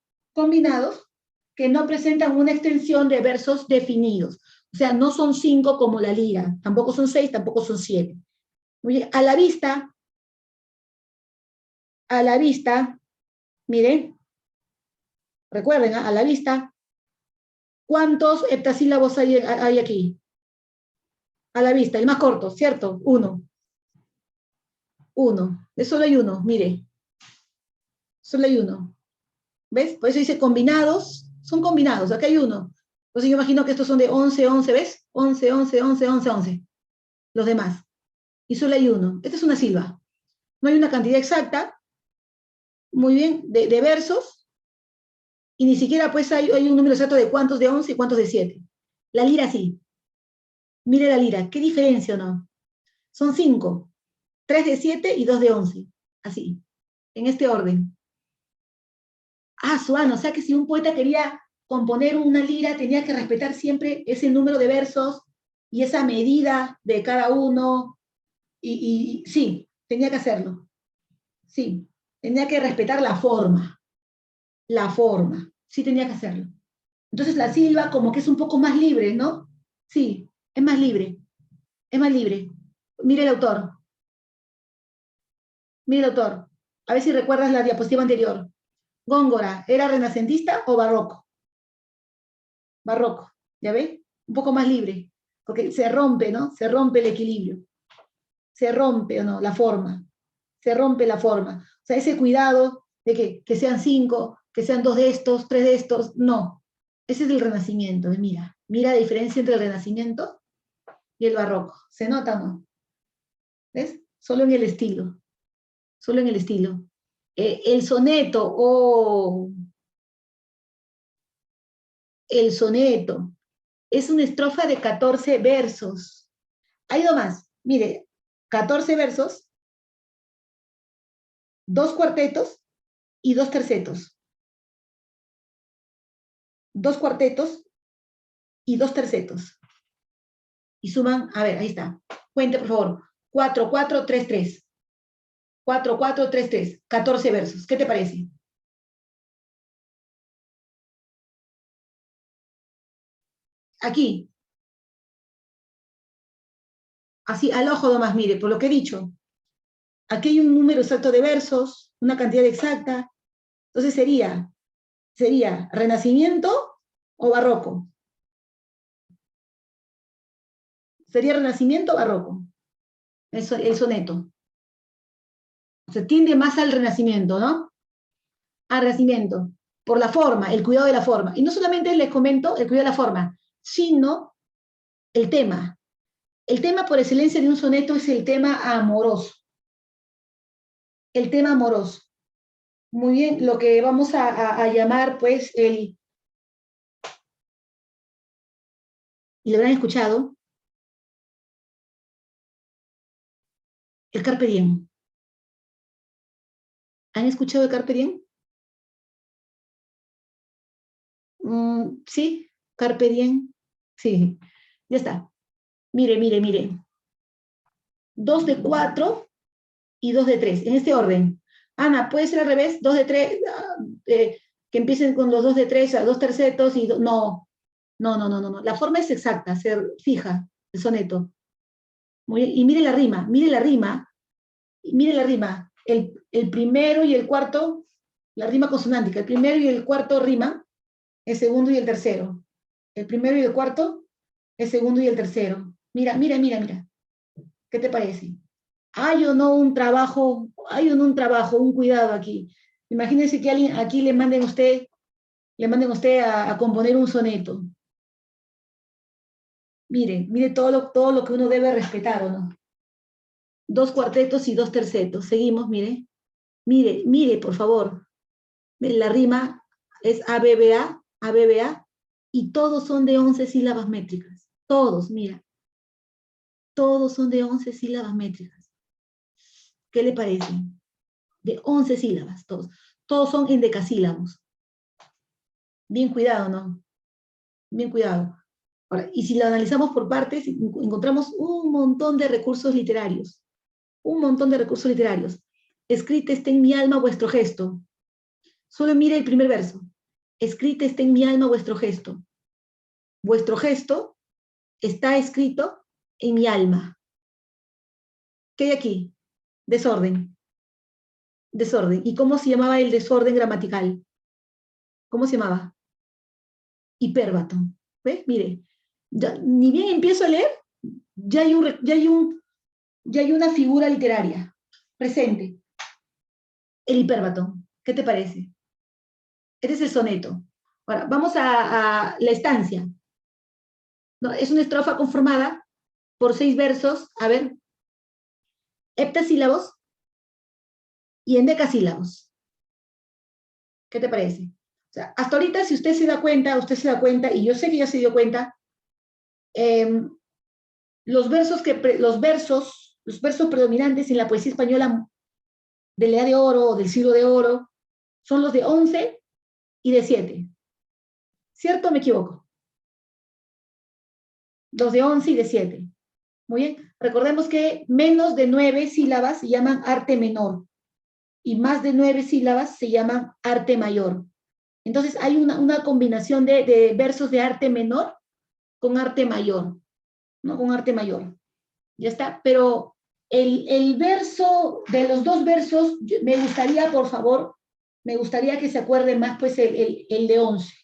que no presentan una extensión de versos definidos. O sea, no son 5 como la lira, tampoco son 6, tampoco son 7. A la vista, miren, recuerden, a la vista, ¿cuántos heptasílabos hay aquí? A la vista, el más corto, ¿cierto? 1. 1. De solo hay 1, mire. Solo hay 1. ¿Ves? Por eso dice combinados, son combinados, acá hay 1. Entonces yo imagino que estos son de 11, 11, ¿ves? 11, 11, 11, 11, 11. Los demás. Y solo hay 1. Esta es una silba. No hay una cantidad exacta, muy bien, de versos, y ni siquiera pues hay un número exacto de cuántos de 11 y cuántos de 7. La lira sí. Mire la lira, ¿qué diferencia o no? Son 5. 3 de 7 y 2 de 11. Así, en este orden. Suano, o sea que si un poeta quería componer una lira, tenía que respetar siempre ese número de versos y esa medida de cada uno. Y sí, tenía que hacerlo. Sí, tenía que respetar la forma. La forma. Sí, tenía que hacerlo. Entonces la silba como que es un poco más libre, ¿no? Sí, es más libre. Es más libre. Mire el autor. Mire el autor. A ver si recuerdas la diapositiva anterior. Góngora, ¿era renacentista o barroco? Barroco, ¿ya ve? Un poco más libre, porque se rompe, ¿no? Se rompe el equilibrio. Se rompe, ¿o no? La forma. Se rompe la forma. O sea, ese cuidado de que sean 5, que sean 2 de estos, 3 de estos, no. Ese es el Renacimiento, mira. Mira la diferencia entre el Renacimiento y el barroco. ¿Se nota, no? ¿Ves? Solo en el estilo. Solo en el estilo. El soneto, el soneto, es una estrofa de 14 versos. Hay dos más. Mire, 14 versos, 2 cuartetos y 2 tercetos. 2 cuartetos y 2 tercetos. Y suman, a ver, ahí está. Cuente, por favor. 4, 4, 3, 3. 4, 4, 3, 3. 14 versos. ¿Qué te parece? Aquí. Así, al ojo nomás, mire, por lo que he dicho. Aquí hay un número exacto de versos, una cantidad exacta. Entonces sería Renacimiento o Barroco. Sería Renacimiento o Barroco. El soneto. Se tiende más al Renacimiento, ¿no? Al Renacimiento. Por la forma, el cuidado de la forma. Y no solamente les comento el cuidado de la forma, sino el tema. El tema por excelencia de un soneto es el tema amoroso. El tema amoroso. Muy bien, lo que vamos a llamar, pues, y lo habrán escuchado, el Carpe Diem. ¿Han escuchado el Carpe Diem? Sí, Carpe Diem. Sí, ya está. Mire, mire, mire. 2 de 4 y 2 de 3, en este orden. Ana, ¿puede ser al revés? 2 de 3, que empiecen con los 2 de 3 a 2 tercetos y... No, no. La forma es exacta, ser fija, el soneto. Muy bien. Y mire la rima, mire la rima. El primero y el cuarto, la rima consonántica. El primero y el cuarto rima, el segundo y el tercero. El primero y el cuarto, el segundo y el tercero. Mira. ¿Qué te parece? Hay o no un trabajo, un cuidado aquí. Imagínense que alguien aquí le manden a usted a componer un soneto. Mire todo lo que uno debe respetar, ¿o no? 2 cuartetos y 2 tercetos. Seguimos, mire, por favor. La rima es ABBA, y todos son de 11 sílabas métricas. Todos, mira. Todos son de 11 sílabas métricas. ¿Qué le parece? De 11 sílabas, todos. Todos son endecasílabos. Bien cuidado, ¿no? Bien cuidado. Ahora, y si lo analizamos por partes, encontramos un montón de recursos literarios. Un montón de recursos literarios. Escrita está en mi alma vuestro gesto. Solo mire el primer verso. Escrita está en mi alma vuestro gesto. Vuestro gesto está escrito en mi alma. ¿Qué hay aquí? Desorden. Desorden. ¿Y cómo se llamaba el desorden gramatical? ¿Cómo se llamaba? Hipérbato. ¿Ves? Mire, ni bien empiezo a leer, ya hay una figura literaria presente. El hipérbato. ¿Qué te parece? Este es el soneto. Ahora, vamos a la estancia. ¿No? Es una estrofa conformada por 6 versos, a ver, heptasílabos y endecasílabos. ¿Qué te parece? O sea, hasta ahorita, si usted se da cuenta, y yo sé que ya se dio cuenta, los versos predominantes en la poesía española de la Edad de Oro o del Siglo de Oro son los de 11 y de 7. ¿Cierto o me equivoco? Los de 11 y de 7. Muy bien. Recordemos que menos de 9 sílabas se llaman arte menor y más de 9 sílabas se llaman arte mayor. Entonces hay una combinación de versos de arte menor con arte mayor, ¿no? Con arte mayor. Ya está. Pero el verso, de los 2 versos, me gustaría, por favor, me gustaría que se acuerden más, pues, el de 11.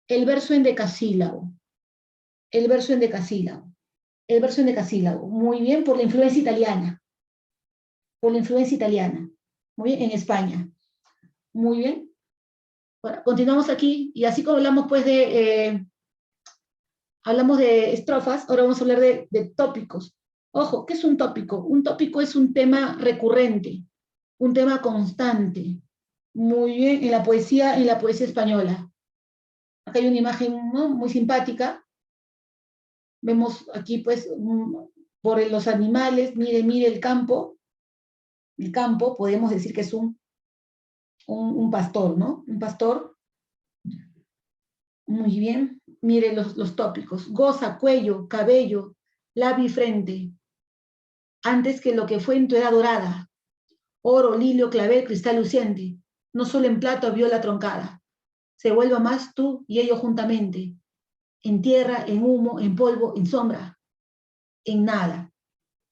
El verso en decasílabo. El verso en decasílabo. El verso en decasílabo. Muy bien, por la influencia italiana. Por la influencia italiana. Muy bien, en España. Muy bien. Bueno, continuamos aquí, y así como hablamos, pues, hablamos de estrofas, ahora vamos a hablar de tópicos. Ojo, ¿qué es un tópico? Un tópico es un tema recurrente, un tema constante. Muy bien, en la poesía española. Acá hay una imagen, ¿no?, muy simpática. Vemos aquí, pues, por los animales, mire el campo. El campo, podemos decir que es un pastor, ¿no? Un pastor. Muy bien. Mire los tópicos. Goza, cuello, cabello, labio y frente. Antes que lo que fue en tu edad dorada. Oro, lilio, clavel, cristal luciente. No solo en plato vio la troncada. Se vuelva más tú y ello juntamente. En tierra, en humo, en polvo, en sombra, en nada.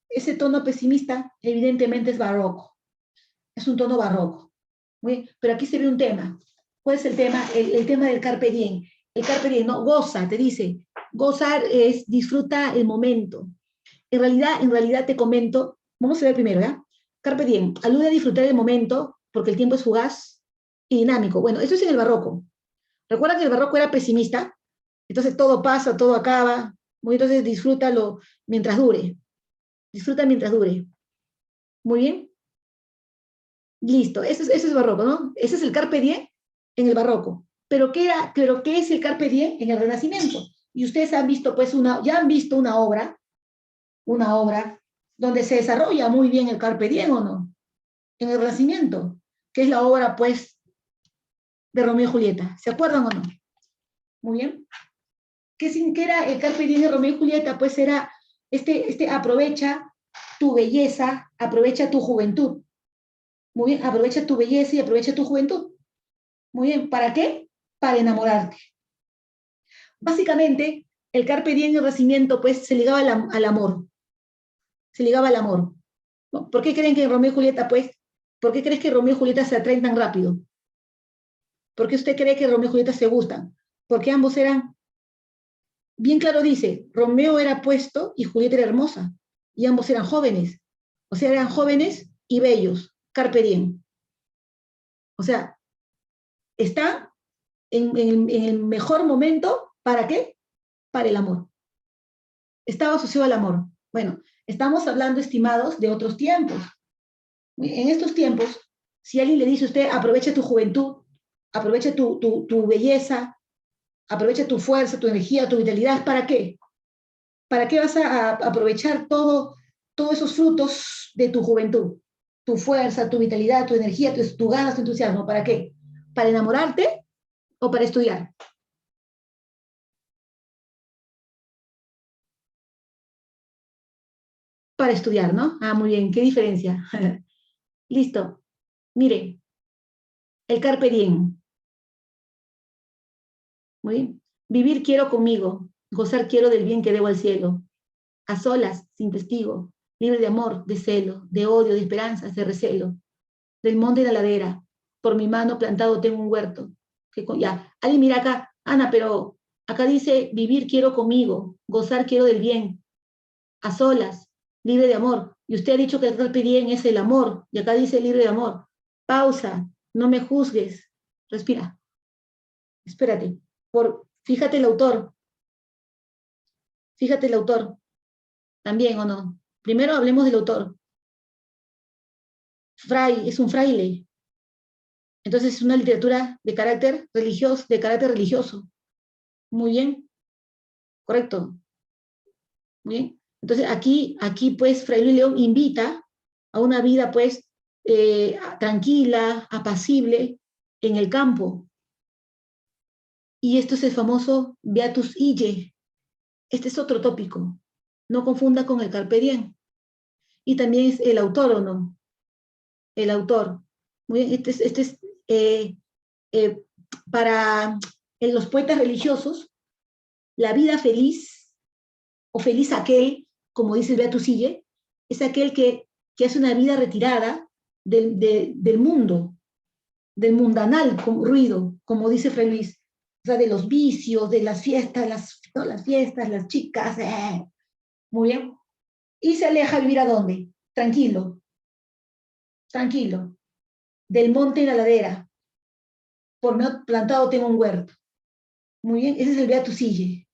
Ese tono pesimista evidentemente es barroco. Es un tono barroco. Muy bien. Pero aquí se ve un tema. ¿Cuál es el tema? El tema del carpe diem. El carpe diem, no, goza, te dice. Gozar es disfruta el momento. En realidad te comento, vamos a ver primero, ¿ya? Carpe diem, alude a disfrutar el momento porque el tiempo es fugaz y dinámico. Bueno, esto es en el barroco. Recuerda que el barroco era pesimista, entonces todo pasa, todo acaba, entonces disfrútalo mientras dure. Disfruta mientras dure. Muy bien. Listo, eso es barroco, ¿no? Ese es el carpe diem en el barroco. Pero ¿qué es el carpe diem en el Renacimiento? Y ustedes han visto, pues, ya han visto una obra donde se desarrolla muy bien el carpe diem, ¿o no? En el Renacimiento, que es la obra, pues, de Romeo y Julieta. ¿Se acuerdan o no? Muy bien. ¿Qué era el carpe diem de Romeo y Julieta? Pues era aprovecha tu belleza, aprovecha tu juventud. Muy bien, aprovecha tu belleza y aprovecha tu juventud. Muy bien, ¿para qué? Para enamorarte. Básicamente, el carpe diem y el Renacimiento, pues, se ligaba al amor. Se ligaba al amor. ¿Por qué creen que Romeo y Julieta, pues, por qué crees que Romeo y Julieta se atraen tan rápido? ¿Por qué usted cree que Romeo y Julieta se gustan? Porque ambos eran, bien claro dice, Romeo era puesto y Julieta era hermosa. Y ambos eran jóvenes. O sea, eran jóvenes y bellos. Carpe diem. O sea, están en el mejor momento, ¿para qué? Para el amor. Estaba asociado al amor. Bueno, estamos hablando, estimados, de otros tiempos. En estos tiempos, si alguien le dice a usted, aprovecha tu juventud, aprovecha tu belleza, aprovecha tu fuerza, tu energía, tu vitalidad, ¿para qué? ¿Para qué vas a aprovechar todos esos frutos de tu juventud? Tu fuerza, tu vitalidad, tu energía, tu ganas, tu entusiasmo, ¿para qué? ¿Para enamorarte o para estudiar? Para estudiar, ¿no? Ah, muy bien, qué diferencia. Listo. Mire, el carpe diem. Muy bien. Vivir quiero conmigo, gozar quiero del bien que debo al cielo. A solas, sin testigo, libre de amor, de celo, de odio, de esperanzas, de recelo. Del monte y la ladera, por mi mano plantado tengo un huerto. Ya, alguien mira acá, Ana, pero acá dice vivir quiero conmigo, gozar quiero del bien, a solas, libre de amor. Y usted ha dicho que el carpe diem es el amor, y acá dice libre de amor. Pausa, no me juzgues, respira, espérate. Fíjate fíjate el autor, también o no. Primero hablemos del autor. Es un fraile. Entonces es una literatura de carácter religioso. Muy bien, correcto. Muy bien. Entonces aquí pues Fray Luis León invita a una vida pues tranquila, apacible en el campo. Y esto es el famoso Beatus Ille. Este es otro tópico. No confunda con el Carpe Diem. Y también es el autor, ¿o no? El autor. Muy bien, este es eh, para los poetas religiosos, la vida feliz, o feliz aquel, como dice el Beatus Ille, es aquel que hace una vida retirada del mundo, del mundanal ruido, como dice Fray Luis, o sea, de los vicios, de las fiestas, las fiestas, las chicas, muy bien. Y se aleja a vivir ¿a dónde? Tranquilo, tranquilo, del monte y la ladera, por mi plantado tengo un huerto. Muy bien, ese es el Beatus Ille,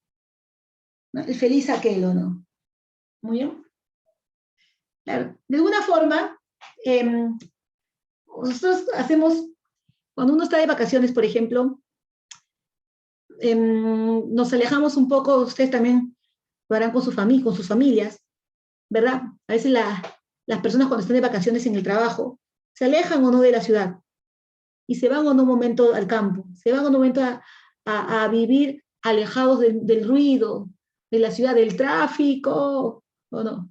¿no? El feliz aquel, ¿o no? Muy bien. Claro. De alguna forma, nosotros hacemos, cuando uno está de vacaciones, por ejemplo, nos alejamos un poco, ustedes también lo harán con sus familias, ¿verdad? A veces las personas cuando están de vacaciones en el trabajo, se alejan o no de la ciudad y se van o no un momento al campo, se van o no un momento a vivir alejados del ruido, de la ciudad, del tráfico, o no.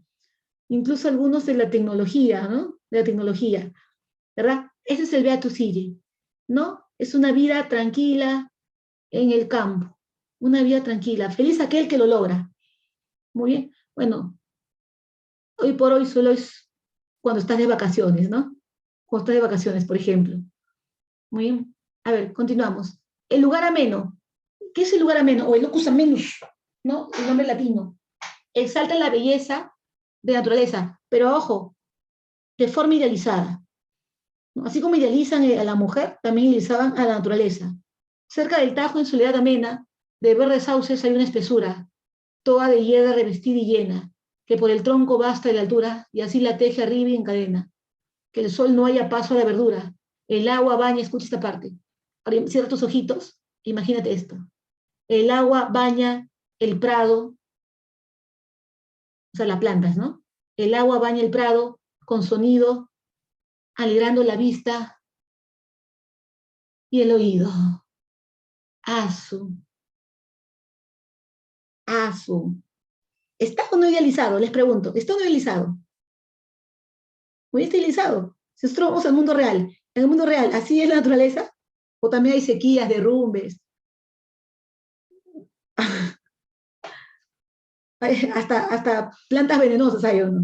Incluso algunos de la tecnología, ¿no? De la tecnología, ¿verdad? Ese es el Beatus Ille, ¿no? Es una vida tranquila en el campo, una vida tranquila. Feliz aquel que lo logra. Muy bien. Bueno, hoy por hoy solo es cuando estás de vacaciones, ¿no? Cuando estás de vacaciones, por ejemplo. Muy bien. A ver, continuamos. El lugar ameno. ¿Qué es el lugar ameno? O el locus amenus, ¿no? El nombre latino. Exalta la belleza de naturaleza, pero ojo, de forma idealizada, ¿no? Así como idealizan a la mujer, también idealizaban a la naturaleza. Cerca del Tajo, en soledad amena, de verdes sauces hay una espesura, toda de hiedra revestida y llena, que por el tronco basta de altura, y así la teje arriba y encadena. Que el sol no haya paso a la verdura, el agua baña, escucha esta parte. Ahora, cierra tus ojitos, imagínate esto. El agua baña el prado, o sea, las plantas, ¿no? El agua baña el prado con sonido, alegrando la vista y el oído. Asu, asu. ¿Está o no idealizado? Les pregunto, ¿está o no idealizado? Muy idealizado. Si nosotros vamos al mundo real, en el mundo real, ¿así es la naturaleza? ¿O también hay sequías, derrumbes? Hasta plantas venenosas hay, ¿o no?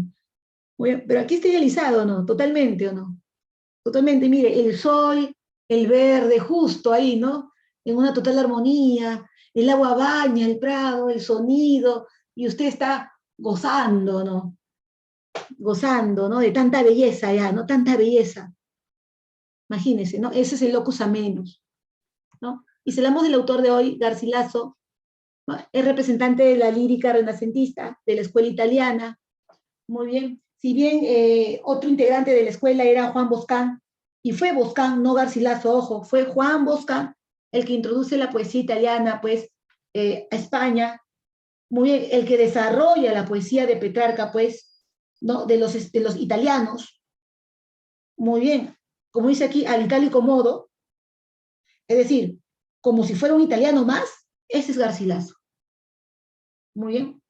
Muy bien, pero aquí está idealizado, ¿no? Totalmente, ¿o no? Totalmente, mire, el sol, el verde, justo ahí, ¿no? En una total armonía, el agua baña el prado, el sonido, y usted está gozando, ¿no? Gozando, ¿no? De tanta belleza ya, ¿no? Tanta belleza. Imagínense, ¿no? Ese es el locus amenus, ¿no? Y si hablamos del autor de hoy, Garcilaso, ¿no? Es representante de la lírica renacentista, de la escuela italiana. Muy bien. Si bien otro integrante de la escuela era Juan Boscán, y fue Boscán, no Garcilaso, ojo, fue Juan Boscán el que introduce la poesía italiana, pues, a España. Muy bien, el que desarrolla la poesía de Petrarca, pues, ¿no? De los italianos. Muy bien. Como dice aquí, al itálico modo, es decir, como si fuera un italiano más, ese es Garcilaso. Muy bien.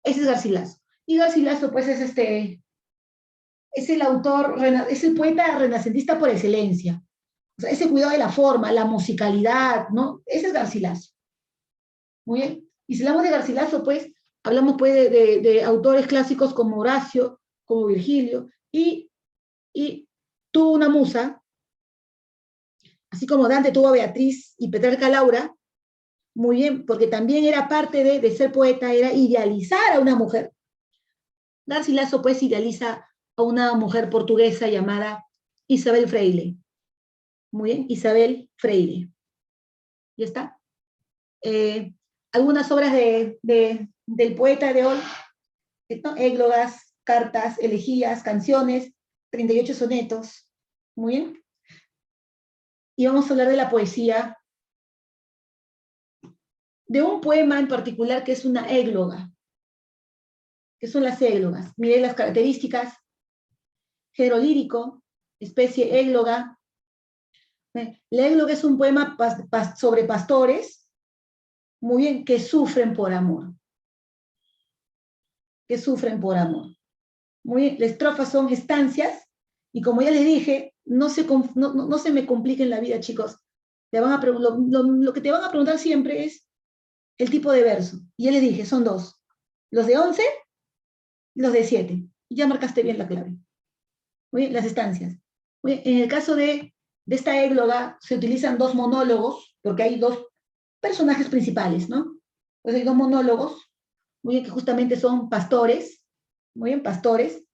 Ese es Garcilaso. Y Garcilaso, pues, es el autor, es el poeta renacentista por excelencia. O sea, ese cuidado de la forma, la musicalidad, ¿no? Ese es Garcilaso. Muy bien. Y si hablamos de Garcilaso, pues, hablamos pues de autores clásicos como Horacio, como Virgilio, y tuvo una musa, así como Dante tuvo a Beatriz y Petrarca a Laura, muy bien, porque también era parte de ser poeta, era idealizar a una mujer. Garcilaso, pues, idealiza a una mujer portuguesa llamada Isabel Freire. Muy bien, Isabel Freire. ¿Ya está? Algunas obras del poeta de hoy, ¿no? Églogas, cartas, elegías, canciones, 38 sonetos. Muy bien. Y vamos a hablar de la poesía, de un poema en particular que es una égloga. ¿Qué son las églogas? Miren las características: género lírico, especie égloga. La égloga es un poema sobre pastores, muy bien, que sufren por amor. Que sufren por amor. Muy bien, las estrofas son estancias, y como ya les dije, no se me compliquen la vida, chicos. Lo que te van a preguntar siempre es el tipo de verso. Y ya les dije, son dos. Los de 11 y los de 7. Ya marcaste bien la clave. Muy bien, las estancias. Muy bien, en el caso de esta égloga se utilizan dos monólogos, porque hay dos personajes principales, ¿no? Pues hay dos monólogos, muy bien, que justamente son pastores, muy bien, pastores,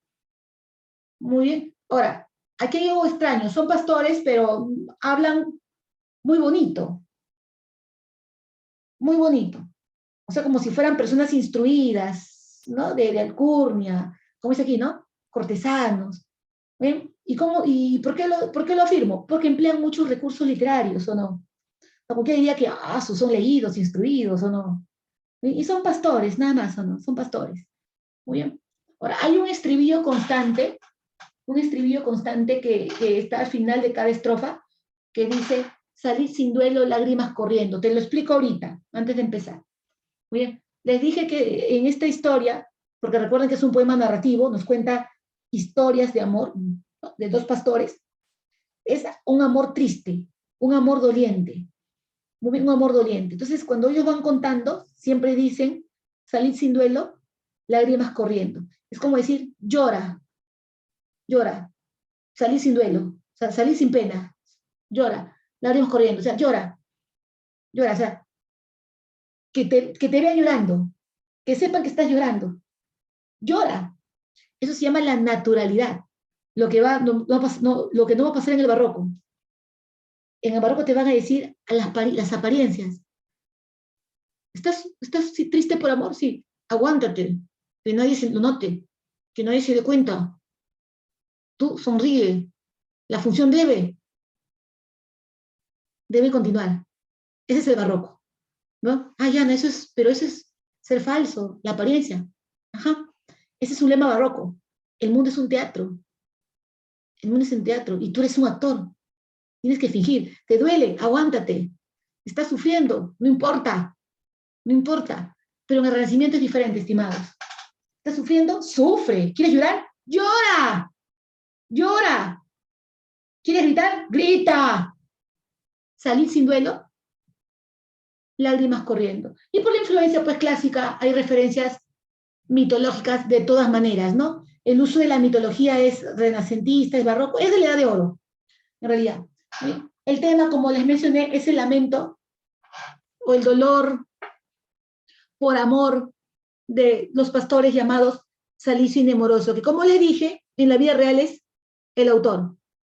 muy bien. Ahora, aquí hay algo extraño, son pastores, pero hablan muy bonito, muy bonito. O sea, como si fueran personas instruidas, ¿no? De alcurnia, como dice aquí, ¿no? Cortesanos. ¿Ven? ¿Y por qué lo afirmo? Porque emplean muchos recursos literarios, ¿o no? Como que diría que son leídos, instruidos, ¿o no? Y son pastores, nada más, ¿o no? Son pastores. Muy bien. Ahora, hay un estribillo constante que está al final de cada estrofa, que dice, salir sin duelo, lágrimas corriendo. Te lo explico ahorita, antes de empezar. Muy bien. Les dije que en esta historia, porque recuerden que es un poema narrativo, nos cuenta historias de amor, ¿no?, de dos pastores. Es un amor triste, un amor doliente, muy bien, un amor doliente. Entonces, cuando ellos van contando, siempre dicen, salir sin duelo, lágrimas corriendo. Es como decir, llora, llora, salir sin duelo, o sea, salir sin pena, llora, lágrimas corriendo, o sea, llora, llora, o sea, que te vea llorando, que sepan que estás llorando, llora. Eso se llama la naturalidad, lo que, lo que no va a pasar en el barroco. En el barroco te van a decir a las apariencias. ¿Estás triste por amor? Sí, aguántate, que nadie se lo note, que nadie se dé cuenta. Tú sonríe, la función debe continuar. Ese es el barroco, ¿no? Ah, ya, no, pero eso es ser falso, la apariencia. Ajá, ese es un lema barroco. El mundo es un teatro. El mundo es un teatro y tú eres un actor. Tienes que fingir. Te duele, aguántate. Estás sufriendo, no importa, no importa. Pero en el Renacimiento es diferente, estimados. ¿Estás sufriendo? Sufre. ¿Quieres llorar? ¡Llora! ¡Llora! ¿Quieres gritar? ¡Grita! ¿Salir sin duelo? Lágrimas corriendo. Y por la influencia pues clásica hay referencias mitológicas de todas maneras, ¿no? El uso de la mitología es renacentista, es barroco, es de la Edad de Oro, en realidad. El tema, como les mencioné, es el lamento o el dolor por amor de los pastores llamados Salicio y Nemoroso, que como les dije, en la vida real es el autor.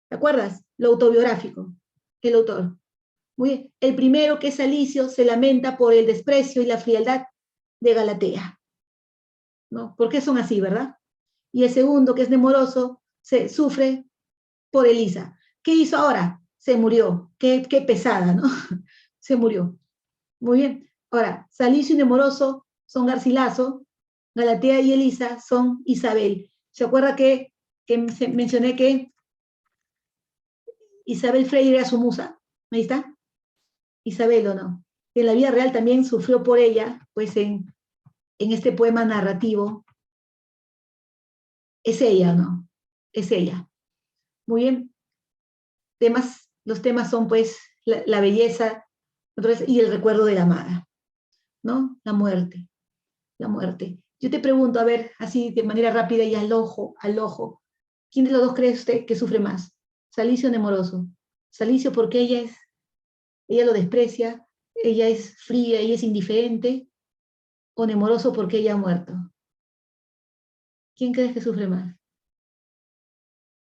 ¿Te acuerdas? Lo autobiográfico, el autor. Muy bien. El primero, que es Salicio, se lamenta por el desprecio y la frialdad de Galatea, ¿no? ¿Por qué son así, verdad? Y el segundo, que es Nemoroso, se sufre por Elisa. ¿Qué hizo ahora? Se murió. Qué pesada, ¿no? Se murió. Muy bien. Ahora, Salicio y Nemoroso son Garcilaso, Galatea y Elisa son Isabel. ¿Se acuerda que mencioné que Isabel Freire era su musa? Ahí está. Isabel, ¿o no? En la vida real también sufrió por ella, pues en este poema narrativo. Es ella, ¿o no? Es ella. Muy bien. Los temas son pues la belleza y el recuerdo de la amada, ¿no? La muerte, la muerte. Yo te pregunto, a ver, así de manera rápida y al ojo, ¿quién de los dos cree usted que sufre más? Salicio o Nemoroso. Salicio porque ella lo desprecia, ella es fría, ella es indiferente, o Nemoroso porque ella ha muerto. ¿Quién crees que sufre más?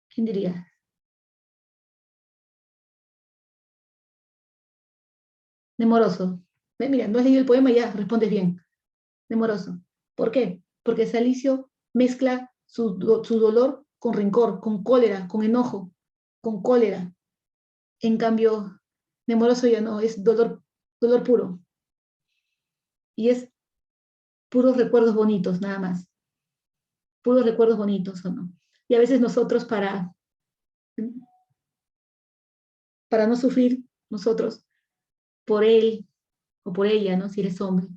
¿Quién diría? Nemoroso. Mira, no has leído el poema y ya respondes bien. Nemoroso. ¿Por qué? Porque Salicio mezcla su dolor con rencor, con cólera, con enojo, con cólera. En cambio, Nemoroso ya no, es dolor puro. Y es puros recuerdos bonitos, nada más. Puros recuerdos bonitos, ¿o no? Y a veces nosotros para no sufrir, nosotros, por él o por ella, ¿no? Si eres hombre.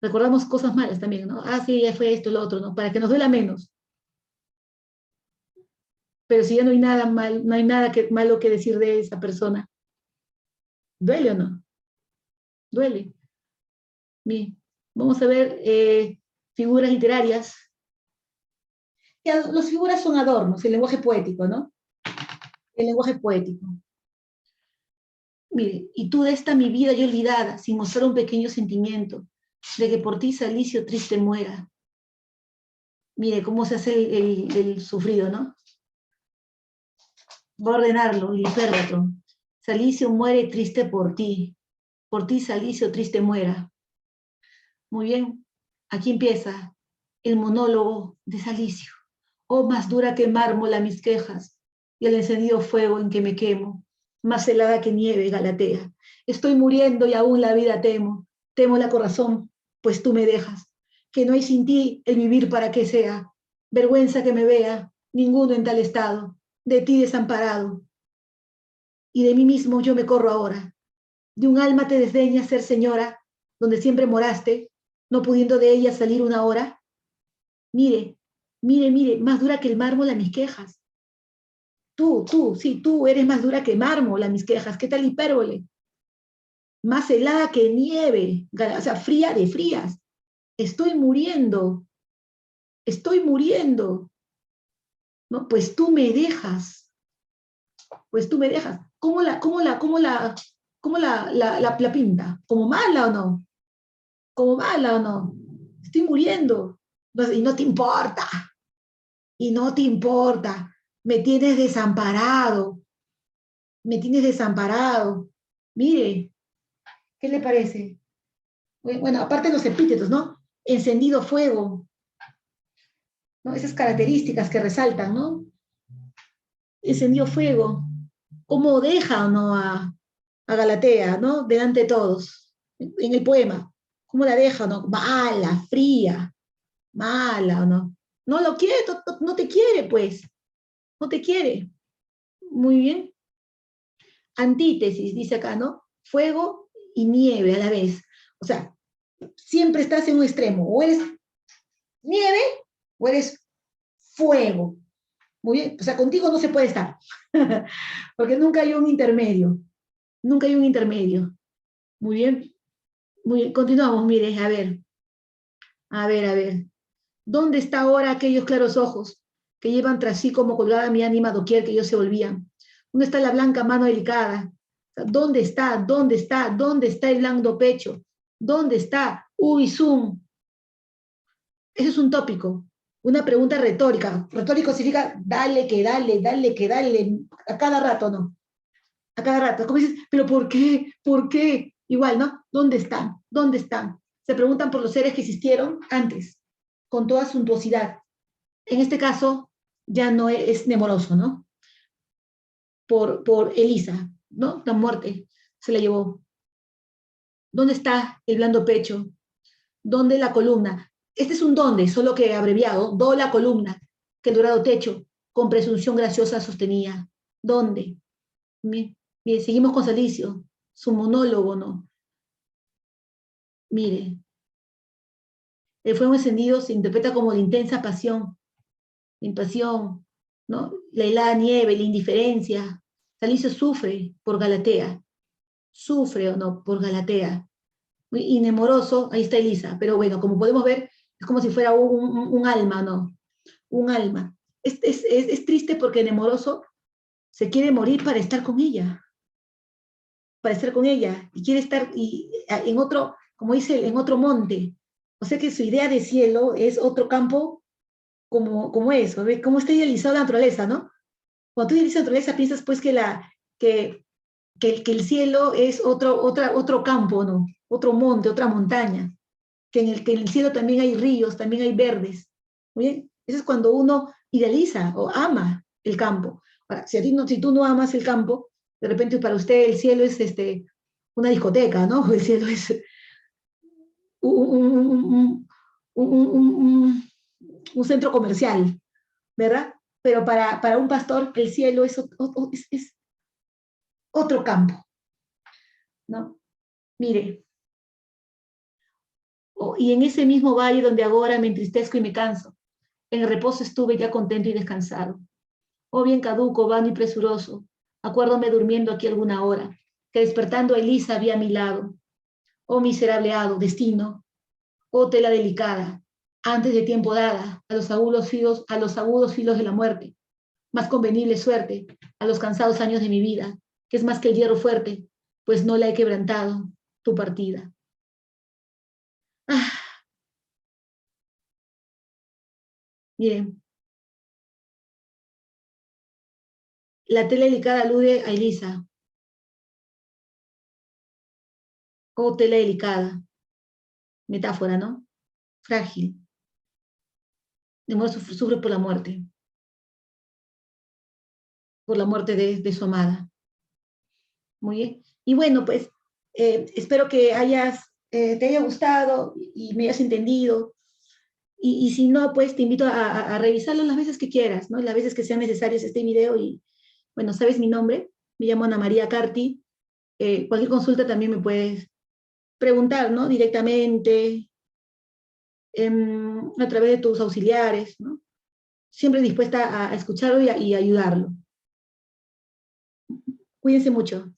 Recordamos cosas malas también, ¿no? Ah, sí, ya fue esto, lo otro, ¿no? Para que nos duela menos. Pero si ya no hay nada mal, no hay nada malo que decir de esa persona, ¿duele o no? Duele. Bien, vamos a ver figuras literarias. Las figuras son adornos, el lenguaje poético, ¿no? El lenguaje poético. Mire, y tú de esta mi vida yo olvidada, sin mostrar un pequeño sentimiento, de que por ti Salicio triste muera. Mire cómo se hace el sufrido, ¿no? Voy a ordenarlo, y otro. Salicio muere triste por ti Salicio triste muera. Muy bien, aquí empieza el monólogo de Salicio. Oh, más dura que mármol a mis quejas, y el encendido fuego en que me quemo, más helada que nieve, Galatea. Estoy muriendo y aún la vida temo la corazón, pues tú me dejas. que no hay sin ti el vivir para que sea. Vergüenza que me vea, ninguno en tal estado, de ti desamparado. Y de mí mismo yo me corro ahora. De un alma te desdeñas ser señora, donde siempre moraste, no pudiendo de ella salir una hora. Mire, mire, mire, más dura que el mármol a mis quejas. Sí, tú eres más dura que mármol a mis quejas. ¿Qué tal hipérbole? Más helada que nieve, o sea, fría de frías. Estoy muriendo, estoy muriendo. No, pues tú me dejas. ¿Cómo la pinta? ¿Como mala o no? ¿Como mala o no? Estoy muriendo. No, y no te importa, y no te importa. Me tienes desamparado, me tienes desamparado. Mire, ¿qué le parece? Bueno, aparte de los epítetos, ¿no? Encendido fuego, ¿no? Esas características que resaltan, ¿no? Encendió fuego. ¿Cómo deja o no a Galatea, ¿no? Delante de todos, en el poema. ¿Cómo la deja o no? Mala, fría, mala o no. No lo quiere, no te quiere, pues. No te quiere. Muy bien. Antítesis, dice acá, ¿no? Fuego y nieve a la vez. O sea, siempre estás en un extremo. O eres nieve o eres fuego. Muy bien. O sea, contigo no se puede estar. Porque nunca hay un intermedio. Nunca hay un intermedio. Muy bien. Muy bien. Continuamos, mire, a ver. A ver, a ver. ¿Dónde está ahora aquellos claros ojos que llevan tras sí como colgada mi ánima doquier que ellos se volvían? ¿Dónde está la blanca mano delicada? ¿Dónde está? ¿Dónde está? ¿Dónde está el blando pecho? ¿Dónde está? Uy, zoom. Ese es un tópico, una pregunta retórica. Retórico significa dale, que dale, dale, que dale, a cada rato, ¿no? A cada rato. Como dices, pero ¿por qué? ¿Por qué? Igual, ¿no? ¿Dónde están? ¿Dónde están? Se preguntan por los seres que existieron antes, con toda suntuosidad. En este caso, ya no es nemoroso, ¿no? Por Elisa, ¿no? La muerte se la llevó. ¿Dónde está el blando pecho? ¿Dónde la columna? Este es un dónde, solo que abreviado, do la columna, que el dorado techo, con presunción graciosa sostenía. ¿Dónde? Bien, seguimos con Salicio, su monólogo, ¿no? Mire, el fuego encendido se interpreta como la intensa pasión, la impasión, ¿no? La helada nieve, la indiferencia. Salicio sufre por Galatea, sufre o no por Galatea. Y Nemoroso, ahí está Elisa, pero bueno, como podemos ver, es como si fuera un alma, ¿no? Un alma. Es triste porque Nemoroso se quiere morir para estar con ella, y quiere estar en otro, como dice, en otro monte. O sea que su idea de cielo es otro campo como eso, ¿ves? Cómo está idealizada la naturaleza, ¿no? Cuando tú idealizas la naturaleza, piensas pues que el cielo es otro campo, ¿no? Otro monte, otra montaña, que en el cielo también hay ríos, también hay verdes. Muy bien, eso es cuando uno idealiza o ama el campo. Ahora, si tú no amas el campo, de repente para usted el cielo es una discoteca, ¿no? El cielo es un, un, un centro comercial, ¿verdad? Pero para un pastor el cielo es otro campo, ¿no? Mire, y en ese mismo valle donde ahora me entristezco y me canso, en el reposo estuve ya contento y descansado. Oh bien caduco, vano y presuroso, acuérdome durmiendo aquí alguna hora, que despertando a Elisa había a mi lado. Oh miserable hado, destino, oh tela delicada, antes de tiempo dada, a los agudos filos de la muerte, más convenible suerte, a los cansados años de mi vida, que es más que el hierro fuerte, pues no la he quebrantado, tu partida. Ah, miren, la tela delicada alude a Elisa. Oh, tela delicada, metáfora, ¿no? Frágil, de modo sufre por la muerte de su amada. Muy bien. Y bueno, pues espero que te haya gustado y me hayas entendido. Y si no, pues te invito a revisarlo las veces que quieras, ¿no? Las veces que sean necesarias este video y, bueno, sabes mi nombre, me llamo Ana María Carti. Cualquier consulta también me puedes preguntar, ¿no? Directamente, a través de tus auxiliares, ¿no? Siempre dispuesta a escucharlo y ayudarlo. Cuídense mucho.